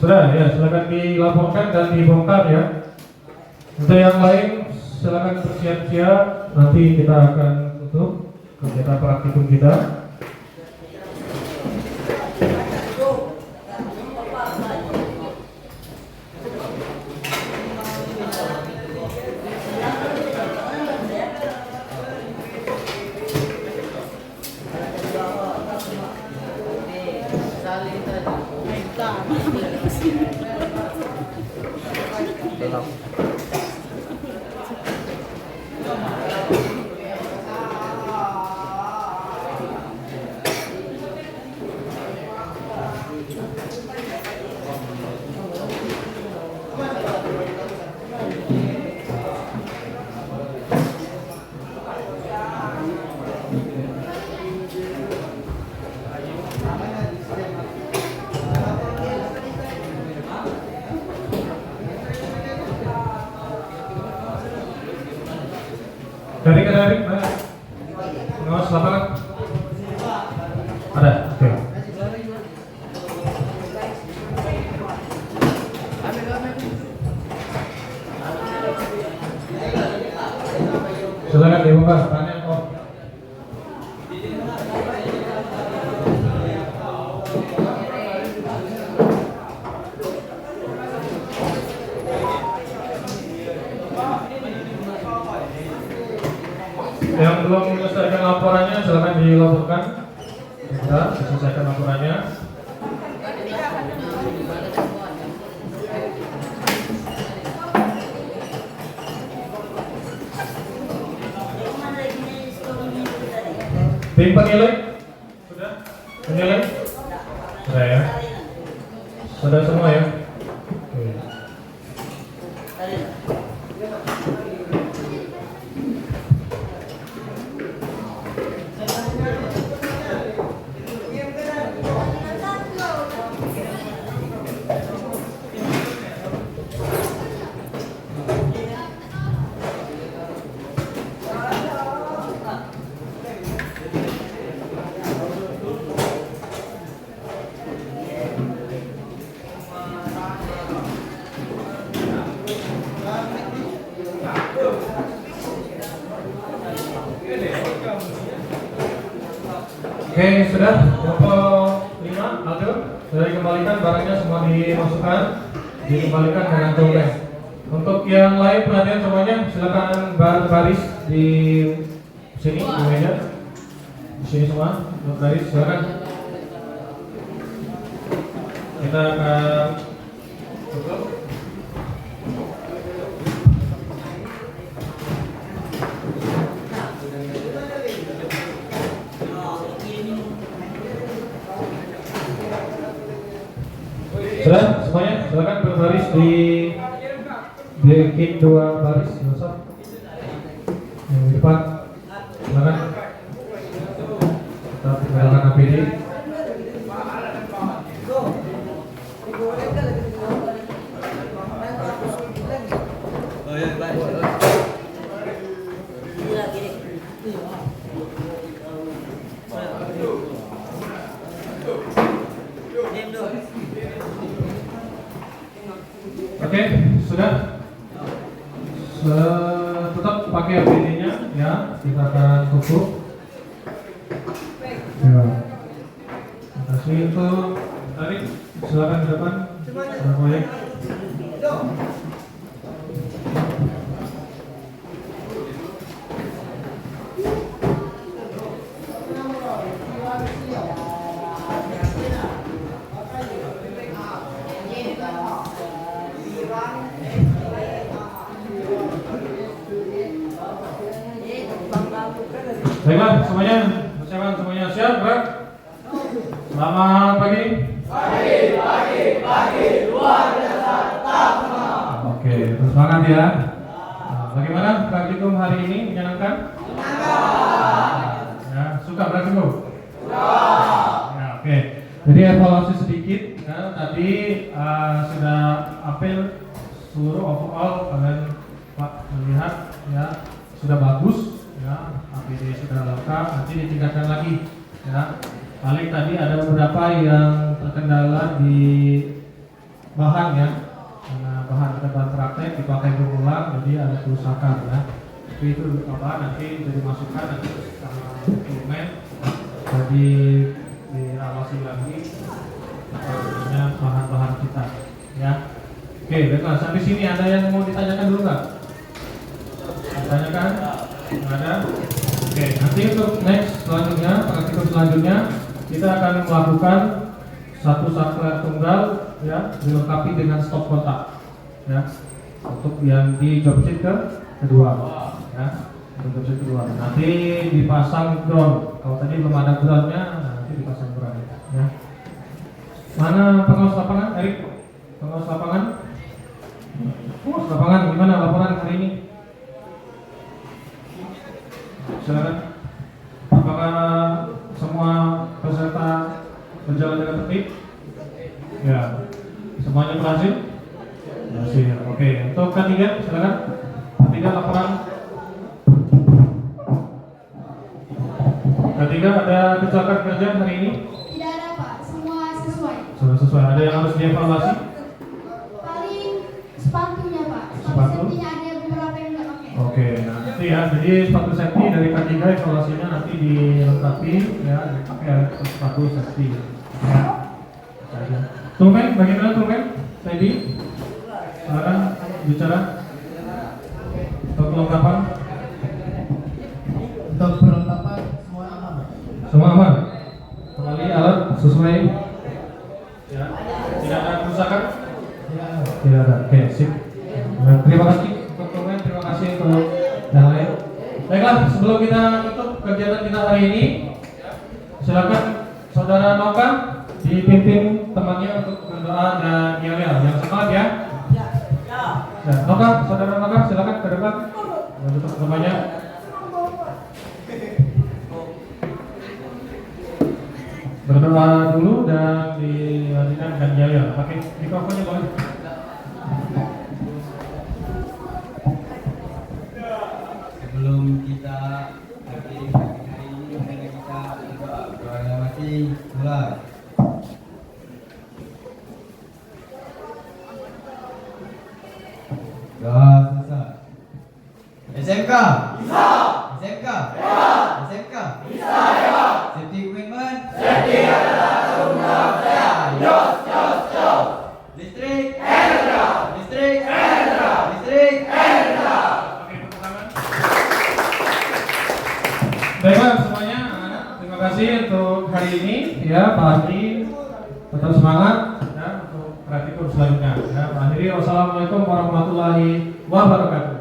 Sudah ya, silakan dilaporkan dan dibongkar ya. Untuk yang lain silakan bersiap-siap, nanti kita akan tutup kegiatan praktikum kita. Dari mana? Pengawas lapangan? Ada, oke. Silakan dibuka, tanya kok. Yang belum menyelesaikan laporannya silakan dilaporkan. Sudah diselesaikan laporannya. Tim penilai sudah? Penilai sudah ya? Sudah semua ya? Oke. Oke, sudah kelompok 5, Aldo, sudah dikembalikan barangnya, semua dimasukkan, dikembalikan dengan topeng. Untuk yang lain perhatian semuanya, silakan baris di sini di meja, di sini semua baris, silakan. Kita akan tutup. Sudah semuanya, silakan berbaris bikin 2 baris Yosef. Yang di depan silakan tetap menggunakan APD. Oke, sudah. Tetap pakai APD-nya ya, kita akan tutup. Ya. Terima kasih untuk tarik. Silakan ke depan. Proyek. Baiklah semuanya, persiapan semuanya siap, gerak. Selamat pagi. Pagi, luar biasa, tetap semangat. Oke, terus semangat ya. Nah, bagaimana praktikum hari ini, menyenangkan? Ya, suka praktikum? Ya, oke. Jadi evaluasi sedikit. Ya, tadi sudah apel seluruh overall kalian melihat ya sudah bagus. Ya, APD sudah lengkap, nanti ditingkatkan lagi ya. Paling tadi ada beberapa yang terkendala di bahan ya, karena bahan kita bahan praktek dipakai berulang, jadi ada kerusakan ya. Tapi itu apa nanti jadi masukan nanti sama dokumen, jadi diawasi lagi bahan-bahan kita ya. Oke, baiklah sampai sini ada yang mau ditanyakan dulu nggak? Ditanyakan? Nggak ada? Oke, nanti untuk next selanjutnya, praktikum selanjutnya kita akan melakukan satu saklar tunggal ya, dilengkapi dengan stop kontak ya, untuk yang di job sheet kedua ya, untuk job sheet kedua. Nanti dipasang ground. Kalau tadi belum ada groundnya, nanti dipasang ground ya. Mana pengawas lapangan, Erik? Pengawas lapangan? Pengawas lapangan gimana laporan hari ini? Silakan. Apakah semua peserta berjalan dengan tertib? Ya. Semuanya berhasil? Berhasil. Oke. Untuk K3 silakan. K3 laporan. K3 ada kecelakaan kerja hari ini? Tidak ada Pak, semua sesuai. Sudah sesuai. Ada yang harus dievaluasi? Paling sepatunya Pak. Sepatu? Safety-nya ada beberapa yang nggak pakai. Oke, nah itu ya, jadi sepatu safety dari K3 evaluasinya nanti dilengkapi ya, pakai sepatu safety ya. Tulmen, bagaimana Tulmen? Tadi silakan bicara untuk kelengkapan. Untuk perlengkapan semua aman. Semua aman. Kembali alat sesuai ya. Tidak ada kerusakan? Tidak ada. Oke, sip. Nah, terima kasih untuk Tulmen, terima kasih untuk yang lain. Baiklah, sebelum kita tutup kegiatan kita hari ini, silakan Saudara Noka dipimpin temannya untuk berdoa dan yel-yel yang semangat ya. Ya, Noka, Saudara Noka silakan ke depan untuk temannya. Berdoa dulu dan dilanjutkan dengan yel-yel. Pakai mikrofonnya boleh. Sebelum kita akhiri hari ini, mari kita berdoa. Doa masih mulai. Doa selesai. SMK bisa. SMK ya. SMK bisa ya. Safety equipment. Safety adalah tanggung saya. Yos. Listrik. Energi. Listrik. Energi. Listrik. Energi. Baiklah semuanya, terima kasih untuk hari ini ya Pak Andi, tetap semangat ya untuk praktikum selanjutnya ya. Pak Akhiri, wassalamualaikum warahmatullahi wabarakatuh.